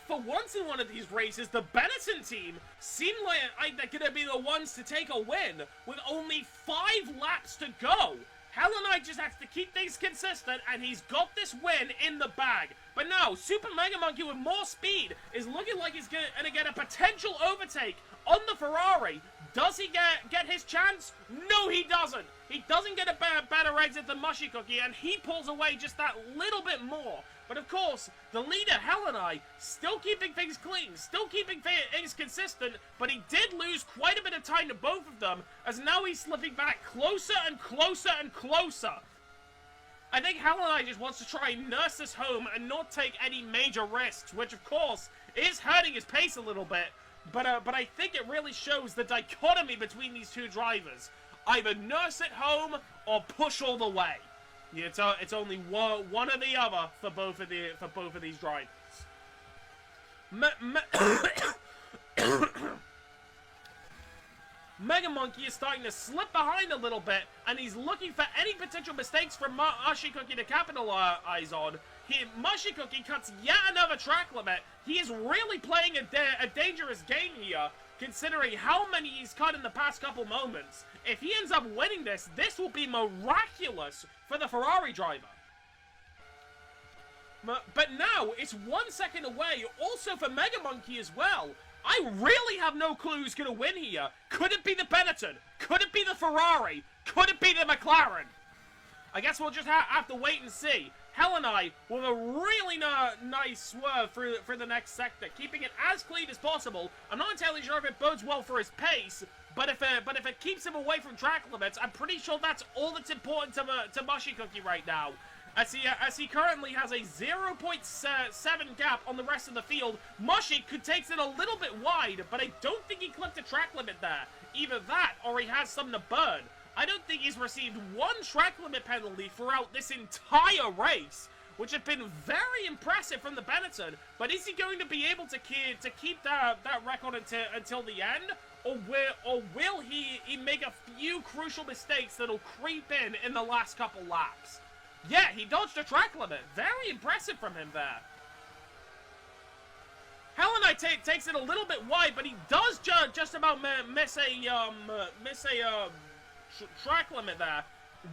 once in one of these races, the Benetton team seem like they're going to be the ones to take a win with only 5 laps to go. Hellenai just has to keep things consistent, and he's got this win in the bag. But now, Super Mega Monkey with more speed is looking like he's going to get a potential overtake on the Ferrari. Does he get his chance? No, he doesn't. He doesn't get a better exit than Mushy Cookie, and he pulls away just that little bit more. But of course, the leader, Hellenai, still keeping things clean, still keeping things consistent, but he did lose quite a bit of time to both of them, as now he's slipping back closer and closer and closer. I think Hellenai just wants to try and nurse this home and not take any major risks, which of course is hurting his pace a little bit, but I think it really shows the dichotomy between these two drivers. Either nurse it home or push all the way. Yeah, it's only one or the other for both of these drivers. Mega Monkey is starting to slip behind a little bit, and he's looking for any potential mistakes from Mushy Cookie to capitalize on. Mushy Cookie cuts yet another track limit. He is really playing a dangerous game here, considering how many he's cut in the past couple moments. If he ends up winning this, this will be miraculous for the Ferrari driver. But now, it's 1 second away, also for Mega Monkey as well. I really have no clue who's going to win here. Could it be the Benetton? Could it be the Ferrari? Could it be the McLaren? I guess we'll just have to wait and see. Hellenai with a really nice swerve through the next sector, keeping it as clean as possible. I'm not entirely sure if it bodes well for his pace, but if it keeps him away from track limits, I'm pretty sure that's all that's important to Mushy Cookie right now. As he currently has a 0.7 gap on the rest of the field, Mushy takes it a little bit wide, but I don't think he clipped a track limit there. Either that, or he has something to burn. I don't think he's received one track limit penalty throughout this entire race, which have been very impressive from the Benetton. But is he going to be able to keep that record until the end? Or will he make a few crucial mistakes that'll creep in the last couple laps? Yeah, he dodged a track limit. Very impressive from him there. Hellenai takes it a little bit wide, but he does just about miss a track limit there.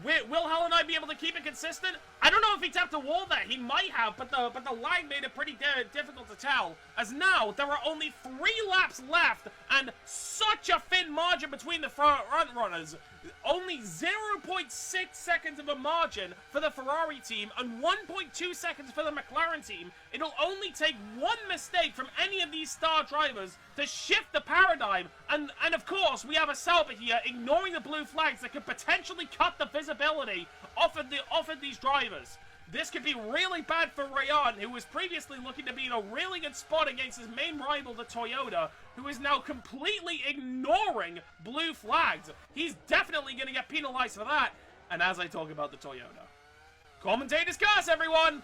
Will Hellenai be able to keep it consistent? I don't know if he tapped a wall there. He might have, but the lag made it pretty difficult to tell. As now, there are only 3 laps left, and such a thin margin between the front runners. Only 0.6 seconds of a margin for the Ferrari team, and 1.2 seconds for the McLaren team. It'll only take one mistake from any of these star drivers to shift the paradigm, and of course, we have a Sauber here ignoring the blue flags that could potentially cut the visibility off of these drivers. This could be really bad for Rayon, who was previously looking to be in a really good spot against his main rival, the Toyota, who is now completely ignoring blue flags. He's definitely going to get penalized for that. And as I talk about the Toyota, commentator's curse, everyone!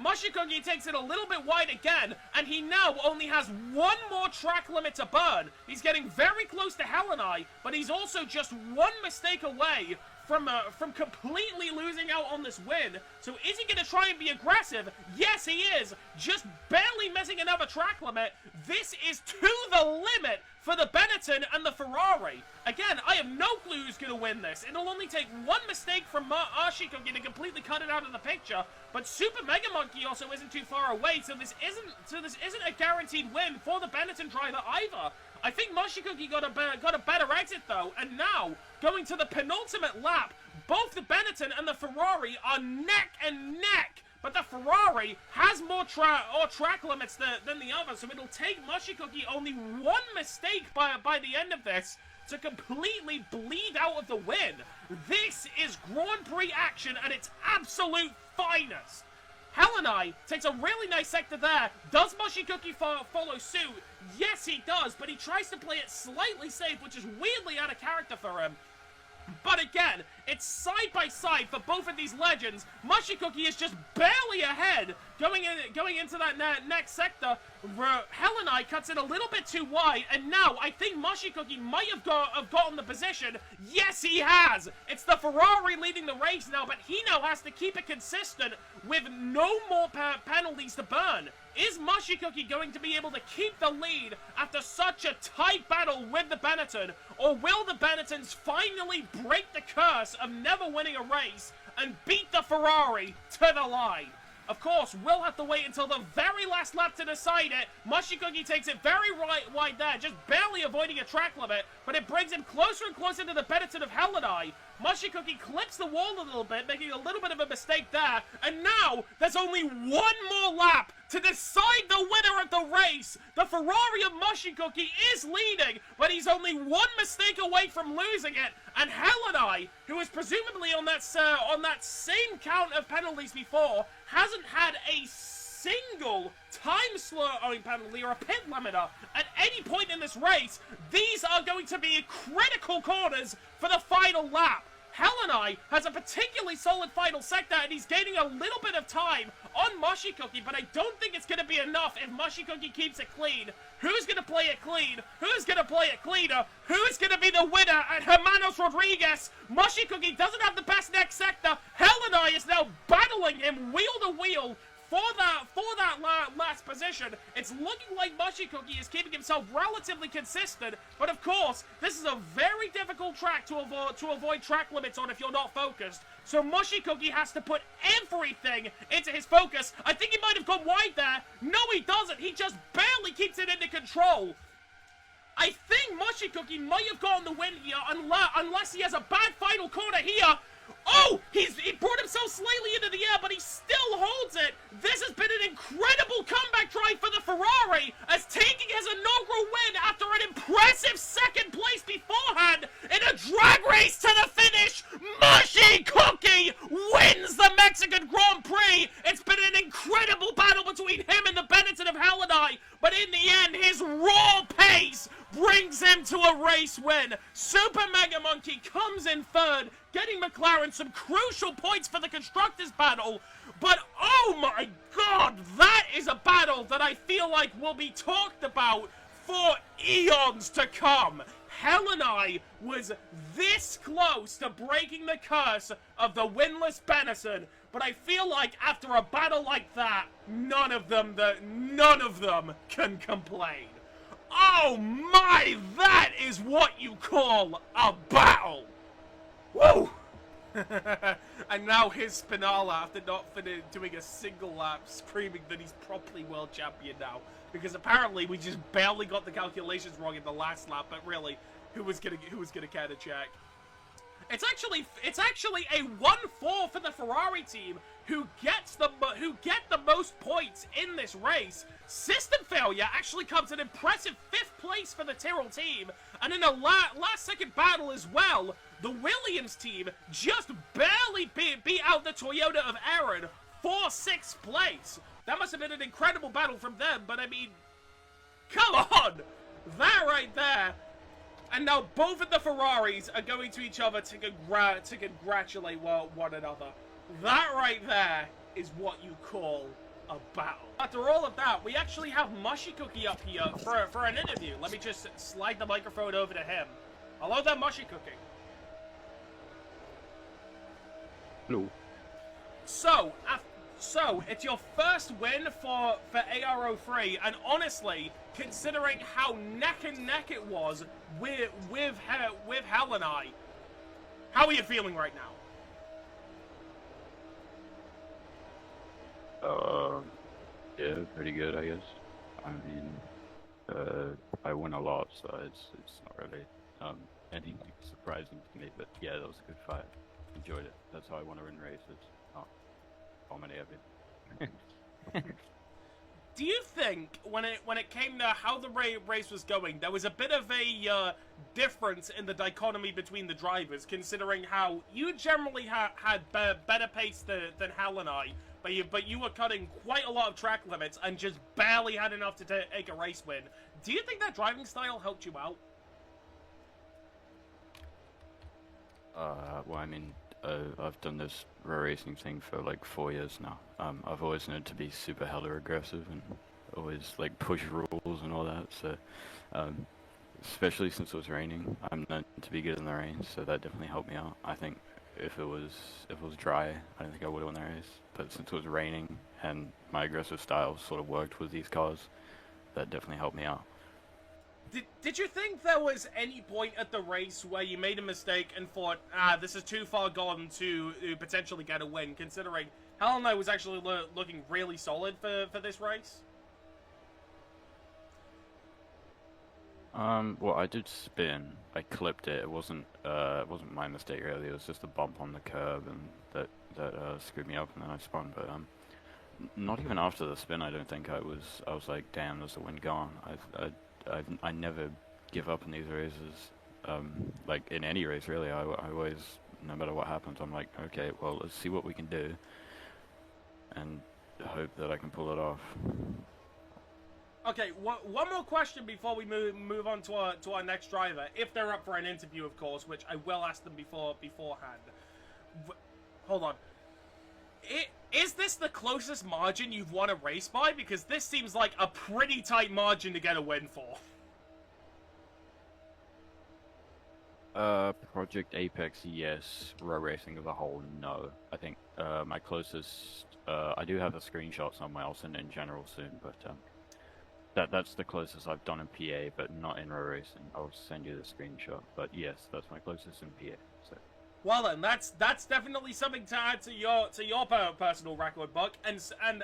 Moshikogi takes it a little bit wide again, and he now only has one more track limit to burn. He's getting very close to Hellenai, but he's also just one mistake away from completely losing out on this win. So is he going to try and be aggressive? Yes, he is. Just barely missing another track limit. This is to the limit for the Benetton and the Ferrari. Again, I have no clue who's going to win this. It'll only take one mistake from Ashikogi to completely cut it out of the picture. But Super Mega Monkey also isn't too far away, so this isn't a guaranteed win for the Benetton driver either. I think Moshikogi got a better exit though, and now going to the penultimate lap, both the Benetton and the Ferrari are neck and neck. But the Ferrari has more track limits than the other, so it'll take Moshikogi only one mistake by the end of this to completely bleed out of the win. This is Grand Prix action at its absolute finest. Hellenai takes a really nice sector there. Does Moshikogi follow suit? Yes, he does, but he tries to play it slightly safe, which is weirdly out of character for him. But again, it's side by side for both of these legends. Moshikogi is just barely ahead going into that next sector. Hellenai cuts it a little bit too wide, and now I think Moshikogi might have gotten the position. Yes, he has. It's the Ferrari leading the race now, but he now has to keep it consistent with no more penalties to burn. Is Moshikogi going to be able to keep the lead after such a tight battle with the Benetton? Or will the Benettons finally break the curse of never winning a race and beat the Ferrari to the line? Of course, we'll have to wait until the very last lap to decide it. Moshikogi takes it very wide there, just barely avoiding a track limit, but it brings him closer and closer to the Benetton of Hellenai. Moshikogi clips the wall a little bit, making a little bit of a mistake there, and now there's only one more lap to decide the winner of the race. The Ferrari of Moshikogi is leading, but he's only one mistake away from losing it, and Hellenai, who was presumably on that same count of penalties before, hasn't had a single time slowing penalty or a pit limiter at any point in this race. These are going to be critical corners for the final lap. Hellenai has a particularly solid final sector, and he's gaining a little bit of time on Moshikogi, but I don't think it's going to be enough if Moshikogi keeps it clean. Who's going to play it clean? Who's going to play it cleaner? Who's going to be the winner at Hermanos Rodriguez? Moshikogi doesn't have the best next sector. Hellenai is now battling him wheel to wheel for that last position. It's looking like Moshikogi is keeping himself relatively consistent, but of course, this is a very difficult track to avoid track limits on if you're not focused. So Moshikogi has to put everything into his focus. I think he might have gone wide there. No, he doesn't. He just barely keeps it under control. I think Moshikogi might have gotten the win here unless he has a bad final corner here. Oh, he brought himself slightly into the air, but he still holds it. This has been an incredible comeback drive for the Ferrari, as taking his inaugural win after an impressive second place beforehand in a drag race to the finish. Moshikogi wins the Mexican Grand Prix. It's been an incredible battle between him and the Benetton of Hellenai, but in the end, his raw pace brings him into a race win. Super Mega Monkey comes in third, getting McLaren some crucial points for the Constructors battle. But oh my god, that is a battle that I feel like will be talked about for eons to come. Hell and I was this close to breaking the curse of the winless Benison, but I feel like after a battle like that, none of them can complain. Oh my, that is what you call a battle! Woo! And now his Spinala, after not doing a single lap, screaming that he's properly world champion now. Because apparently we just barely got the calculations wrong in the last lap, but really, who was gonna care to check? It's actually a 1-4 for the Ferrari team, who get the most points in this race. System failure actually comes an impressive 5th place for the Tyrrell team, and in a last-second battle as well, the Williams team just barely beat out the Toyota of Eren for 6th place. That must have been an incredible battle from them, but I mean, come on! That right there. And now both of the Ferraris are going to each other to congratulate one another. That right there is what you call a battle. After all of that, we actually have Mushy Cookie up here for an interview. Let me just slide the microphone over to him. Hello there, Mushy Cookie. Hello. So, it's your first win for AR03, and honestly, considering how neck and neck it was with Hell and I, how are you feeling right now? Yeah, pretty good, I guess. I mean, I win a lot, so it's not really anything surprising to me. But yeah, that was a good fight. Enjoyed it. That's how I want to win races. Not dominate everything. Do you think when it came to how the race was going, there was a bit of a difference in the dichotomy between the drivers, considering how you generally had better pace than Hal and I, but you were cutting quite a lot of track limits and just barely had enough to take a race win. Do you think that driving style helped you out? Well, I mean, I've done this racing thing for like 4 years now. I've always known to be super hella aggressive and always like push rules and all that. So, especially since it was raining, I'm known to be good in the rain, so that definitely helped me out. I think if it was dry, I don't think I would have won the race. But since it was raining and my aggressive style sort of worked with these cars, that definitely helped me out. Did you think there was any point at the race where you made a mistake and thought, this is too far gone to potentially get a win, considering Hell and I was actually looking really solid for this race? Well, I did spin. I clipped it. It wasn't my mistake really. It was just a bump on the curb, and that screwed me up, and then I spun. But not even after the spin, I don't think I was like, damn, there's the wind gone. I never give up in these races. Like in any race really, I always, no matter what happens, I'm like, okay, well, let's see what we can do, and hope that I can pull it off. Okay, one more question before we move on to our next driver, if they're up for an interview, of course, which I will ask them beforehand. Hold on. Is this the closest margin you've won a race by? Because this seems like a pretty tight margin to get a win for. Project Apex, yes. Row racing as a whole, no. I think my closest, I do have the screenshots somewhere. I'll send it in general soon, but that's the closest I've done in PA, but not in row racing. I'll send you the screenshot. But yes, that's my closest in PA. So. Well then, that's definitely something to add to your personal record book. And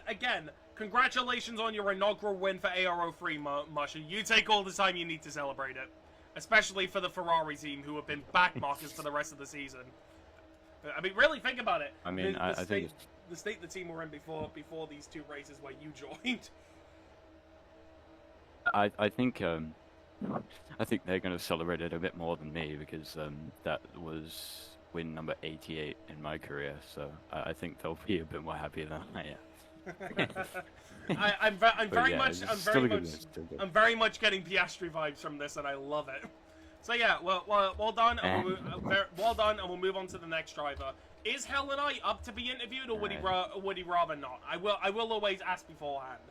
again, congratulations on your inaugural win for AR03, Masha. You take all the time you need to celebrate it, especially for the Ferrari team, who have been backmarkers for the rest of the season. I mean, really think about it. I mean, I think the state the team were in before these two races where you joined. I think they're going to celebrate it a bit more than me, because that was win number 88 in my career, so I think they'll be a bit more happy than I am. I'm very much getting Piastri vibes from this, and I love it. So yeah, well done, and well done, and we'll move on to the next driver. Is Hell and I up to be interviewed, or would he rather not? I will always ask beforehand.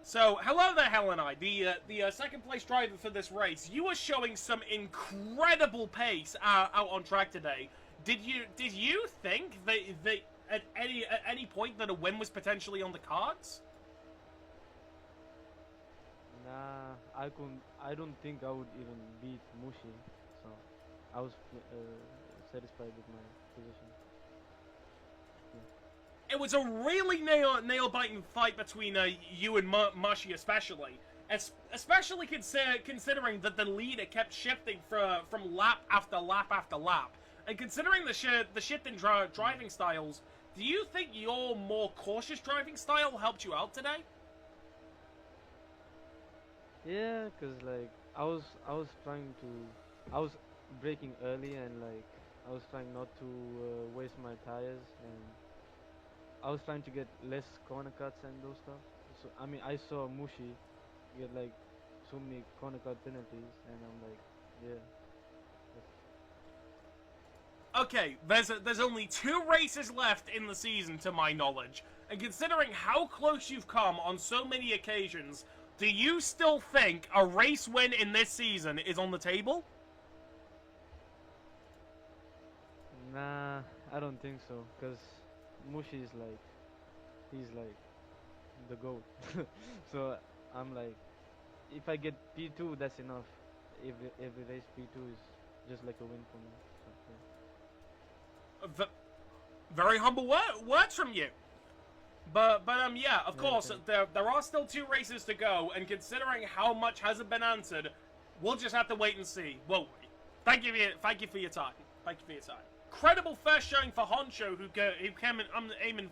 So, hello there, Hell and I, the second place driver for this race. You were showing some incredible pace out on track today. Did you think that at any point that a win was potentially on the cards? Nah, I don't think I would even beat Mushi, so I was satisfied with my position. It was a really nail-biting fight between you and Mushi, especially. Especially considering that the leader kept shifting from lap after lap after lap. And considering the shift in driving styles, do you think your more cautious driving style helped you out today? Yeah, cause like I was braking early, and like I was trying not to waste my tires, and I was trying to get less corner cuts and those stuff. So I mean, I saw Mushi get like so many corner cut penalties, and I'm like, yeah. Okay, there's only 2 races left in the season, to my knowledge, and considering how close you've come on so many occasions, do you still think a race win in this season is on the table? Nah, I don't think so, cause Mushi is like, he's like the GOAT. So I'm like, if I get P2, that's enough. Every race P2 is just like a win for me. So, yeah. Very humble words from you. But yeah, of course, okay. there are still 2 races to go, and considering how much hasn't been answered, we'll just have to wait and see, won't we? Thank you for your time. Thank you for your time. Credible first showing for Honcho, who came in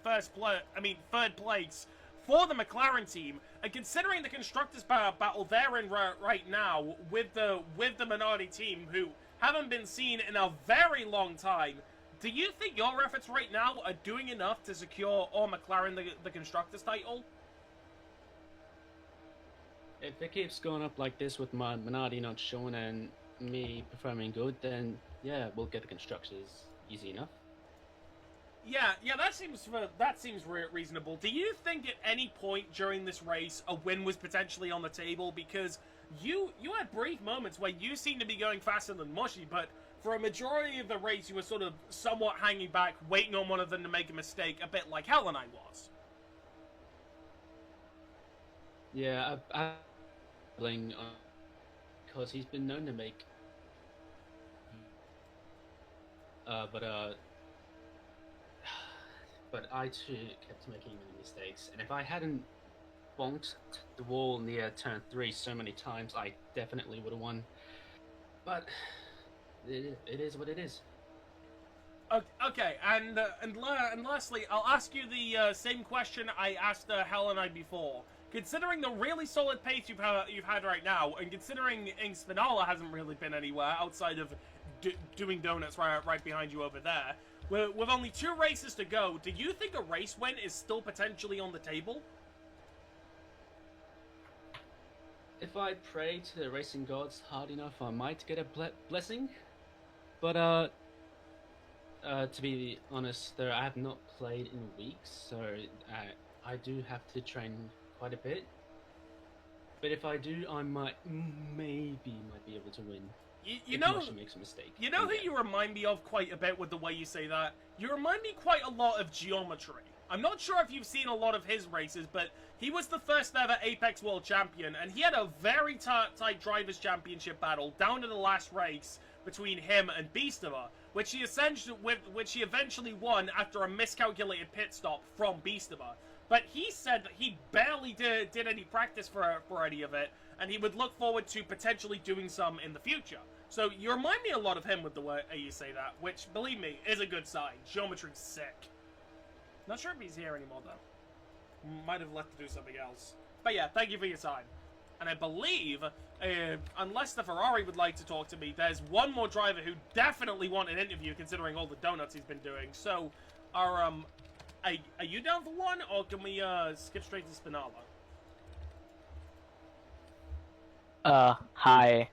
third place for the McLaren team. And considering the constructors battle they're in right now with the Minardi team, who haven't been seen in a very long time, do you think your efforts right now are doing enough to secure or McLaren the constructors title? If it keeps going up like this with my Minardi not showing and me performing good, then yeah, we'll get the constructors easy enough. Yeah, that seems reasonable. Do you think at any point during this race a win was potentially on the table? Because you had brief moments where you seemed to be going faster than Mushi, but for a majority of the race you were sort of somewhat hanging back, waiting on one of them to make a mistake, a bit like Hell and I was. Yeah, I'm playing because he's been known to make. But I too kept making many mistakes, and if I hadn't bonked the wall near turn 3 so many times, I definitely would have won. But it is what it is. Okay, and lastly, I'll ask you the same question I asked Hell and I before. Considering the really solid pace you've had right now, and considering Spinala hasn't really been anywhere outside of doing donuts right behind you over there, with only 2 races to go, do you think a race win is still potentially on the table? If I pray to the racing gods hard enough, I might get a blessing. But to be honest, though, I have not played in weeks, so I do have to train quite a bit. But if I do, I maybe be able to win. You know, Mushi makes a mistake. You know who you remind me of quite a bit with the way you say that? You remind me quite a lot of Geometry. I'm not sure if you've seen a lot of his races, but he was the first ever Apex World Champion, and he had a very tight Drivers' Championship battle down to the last race between him and Beastamer, which he eventually won after a miscalculated pit stop from Beastamer. But he said that he barely did any practice for any of it, and he would look forward to potentially doing some in the future. So you remind me a lot of him with the way you say that, which, believe me, is a good sign. Geometry's sick. Not sure if he's here anymore, though. Might have left to do something else. But yeah, thank you for your time. And I believe, unless the Ferrari would like to talk to me, there's one more driver who definitely want an interview, considering all the donuts he's been doing. So, are you down for one, or can we skip straight to Spinala? Hi.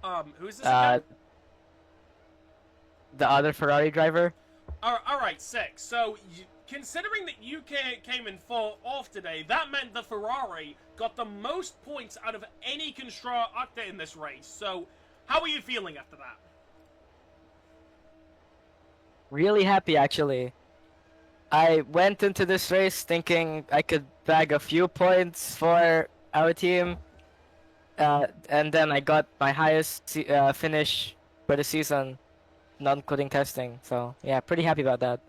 Who is this Uh, again? the other Ferrari driver. Alright, sick. So, considering that you came in off today, that meant the Ferrari got the most points out of any constructor in this race. So, how are you feeling after that? Really happy, actually. I went into this race thinking I could bag a few points for our team, and then I got my highest finish for the season, not including testing. So yeah, pretty happy about that.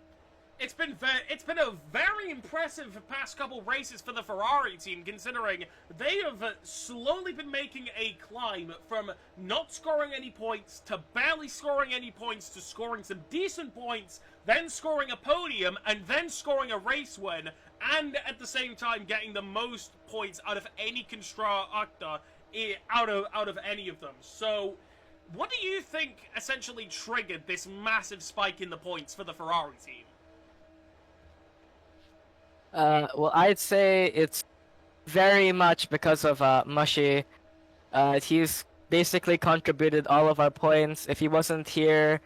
It's been a very impressive past couple races for the Ferrari team, considering they have slowly been making a climb from not scoring any points to barely scoring any points to scoring some decent points, then scoring a podium, and then scoring a race win, and at the same time getting the most points out of any constructor out of any of them. So, what do you think essentially triggered this massive spike in the points for the Ferrari team? Well, I'd say it's very much because of Mushy. He's basically contributed all of our points. If he wasn't here,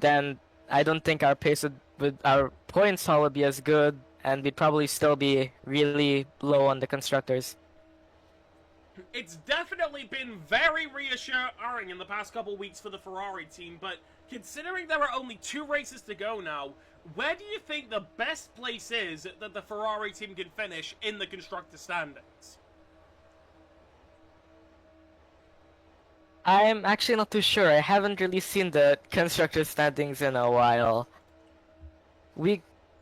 then I don't think our our points haul would be as good, and we'd probably still be really low on the constructors. It's definitely been very reassuring in the past couple weeks for the Ferrari team, but considering there are only 2 races to go now, where do you think the best place is that the Ferrari team can finish in the constructor standings? I'm actually not too sure. I haven't really seen the constructor standings in a while.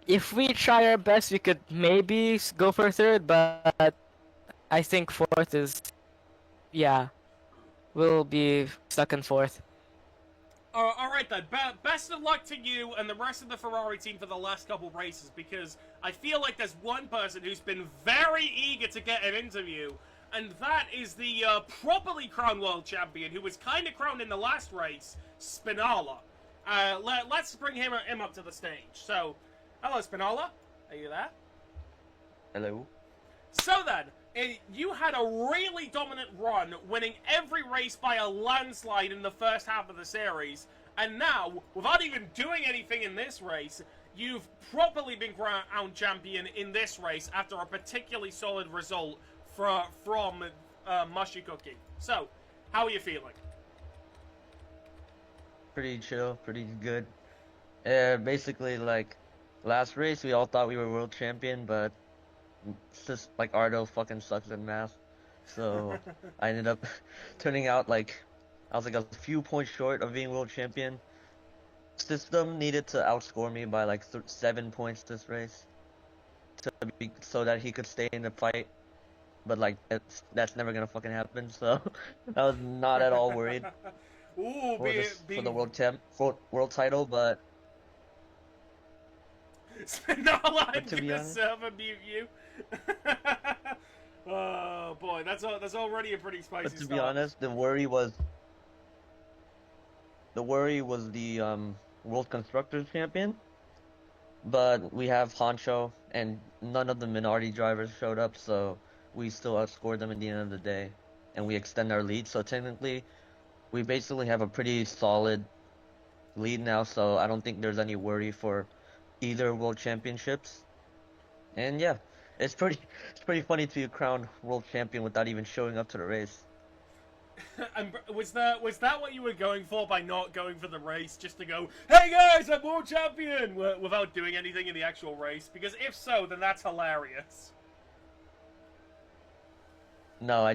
If we try our best, we could maybe go for 3rd, but I think 4th is, yeah, we'll be stuck in 4th. Alright then, best of luck to you and the rest of the Ferrari team for the last couple races, because I feel like there's one person who's been very eager to get an interview, and that is the properly crowned world champion, who was kind of crowned in the last race, Spinala. Let's bring him up to the stage. So, hello Spinala, are you there? Hello. So then, you had a really dominant run, winning every race by a landslide in the first half of the series, and now, without even doing anything in this race, you've properly been crowned champion in this race after a particularly solid result from Mushy Cookie. So, how are you feeling? Pretty chill, pretty good. Basically, like, last race we all thought we were world champion, but it's just like Ardo fucking sucks at math. So I ended up turning out like I was like a few points short of being world champion. System needed to outscore me by like 7 points this race so that he could stay in the fight. But like that's never gonna fucking happen. So I was not at all worried Ooh, for the world title, but Spinala, I'm to be gonna honest, server mute you. Oh boy, that's already a pretty spicy but to start. be honest, the worry was the World Constructors Champion, but we have Honcho, and none of the minority drivers showed up, so we still outscored them at the end of the day, and we extend our lead. So technically, we basically have a pretty solid lead now, so I don't think there's any worry for either World Championships. And yeah, it's pretty funny to be crowned World Champion without even showing up to the race. And was that what you were going for by not going for the race, just to go, "Hey guys, I'm world champion," without doing anything in the actual race? Because if so, then that's hilarious. No,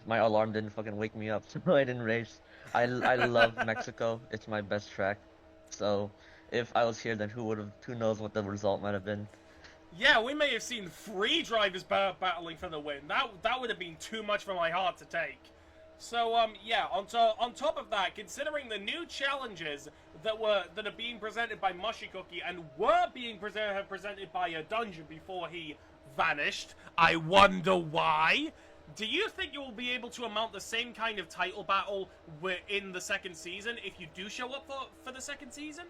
my alarm didn't fucking wake me up, so I didn't race. I love Mexico. It's my best track. So if I was here, then who knows what the result might have been. Yeah, we may have seen 3 drivers battling for the win. That would have been too much for my heart to take. So, yeah, on top of that, considering the new challenges that are being presented by Mushy Cookie and were being presented by a Dungeon before he vanished, I wonder why. Do you think you will be able to mount the same kind of title battle in the second season if you do show up for the second season?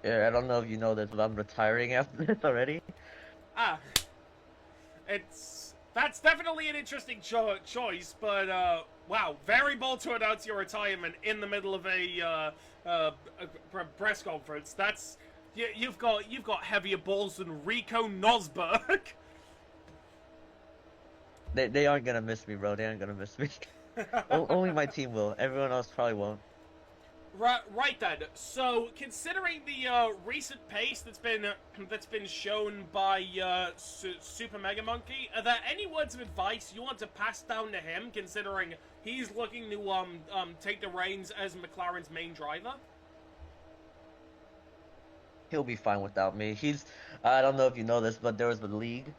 Yeah, I don't know if you know this, but I'm retiring after this already. Ah, it's That's definitely an interesting choice, but wow, very bold to announce your retirement in the middle of a press conference. That's you've got heavier balls than Rico Nosberg. They aren't gonna miss me, bro. They aren't gonna miss me. Only my team will. Everyone else probably won't. Right then. So, considering the recent pace that's been shown by Super Mega Monkey, are there any words of advice you want to pass down to him? Considering he's looking to take the reins as McLaren's main driver. He'll be fine without me. I don't know if you know this, but there was a league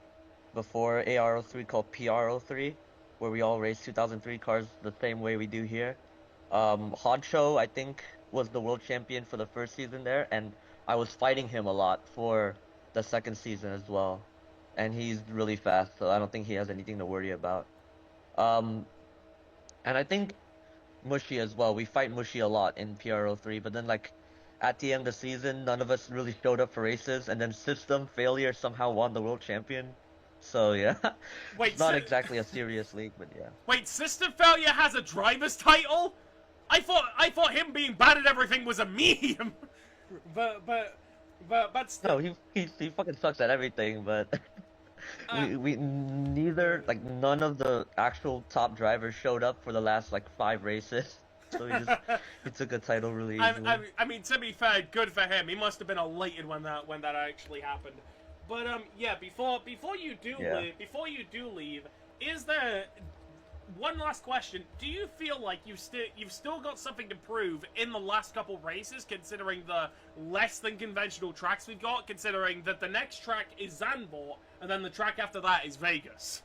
before AR03 called PR03, where we all race 2003 cars the same way we do here. Hodcho, I think, was the world champion for the first season there, and I was fighting him a lot for the second season as well. And he's really fast, so I don't think he has anything to worry about. And I think Mushy as well. We fight Mushy a lot in PR03, but then, like, at the end of the season, none of us really showed up for races, and then System Failure somehow won the world champion. So, yeah. Wait, it's not exactly a serious league, but yeah. Wait, System Failure has a driver's title? I thought him being bad at everything was a meme. but still. No, he fucking sucks at everything, but we neither, like, none of the actual top drivers showed up for the last, like, 5 races. So he took a title really easily. I mean, to be fair, good for him. He must have been elated when that actually happened. But yeah, before you do leave, is there one last question? Do you feel like you've still got something to prove in the last couple races, considering the less than conventional tracks we've got? Considering that the next track is Zandvoort, and then the track after that is Vegas.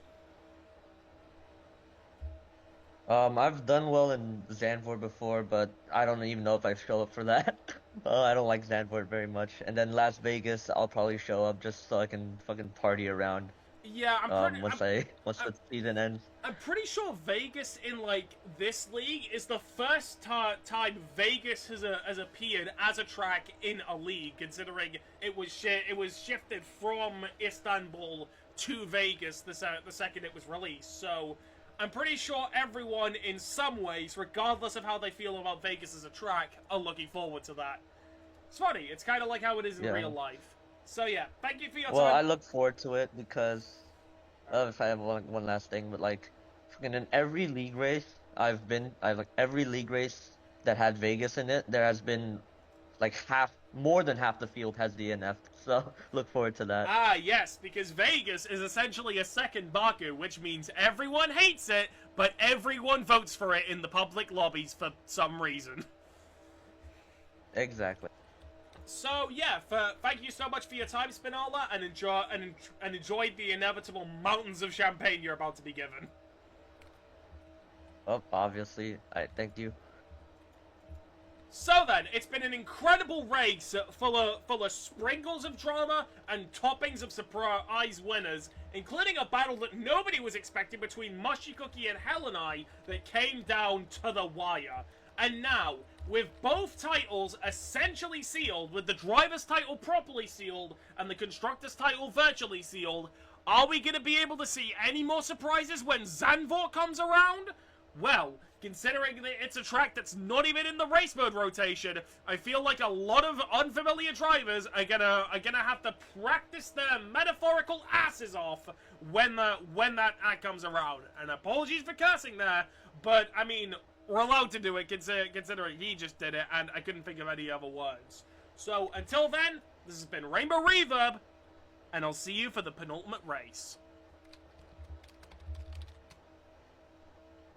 I've done well in Zandvoort before, but I don't even know if I show up for that. I don't like Zandvoort very much. And then Las Vegas, I'll probably show up just so I can fucking party around. Yeah, once the season ends. I'm pretty sure Vegas in, like, this league is the first time Vegas has appeared as a track in a league, considering it was shifted from Istanbul to Vegas the second it was released. So I'm pretty sure everyone, in some ways, regardless of how they feel about Vegas as a track, are looking forward to that. It's funny. It's kind of like how it is in real life. So yeah, thank you for your time. Well, I look forward to it because, if I have one last thing, but like, in every league race every league race that had Vegas in it, there has been like more than half the field has DNF. So look forward to that. Ah, yes, because Vegas is essentially a second Baku, which means everyone hates it, but everyone votes for it in the public lobbies for some reason. Exactly. So yeah, thank you so much for your time, Spinola, and enjoy the inevitable mountains of champagne you're about to be given. Oh, obviously, thank you. So then, it's been an incredible race full of sprinkles of drama and toppings of surprise winners, including a battle that nobody was expecting between Mushy Cookie and Hell and I that came down to the wire. And now, with both titles essentially sealed, with the driver's title properly sealed and the constructor's title virtually sealed, are we going to be able to see any more surprises when Zandvoort comes around? Well, considering that it's a track that's not even in the race mode rotation, I feel like a lot of unfamiliar drivers are gonna have to practice their metaphorical asses off when that act comes around. And apologies for cursing there, but I mean, we're allowed to do it considering he just did it, and I couldn't think of any other words. So until then, this has been Rainbow Reverb, and I'll see you for the penultimate race.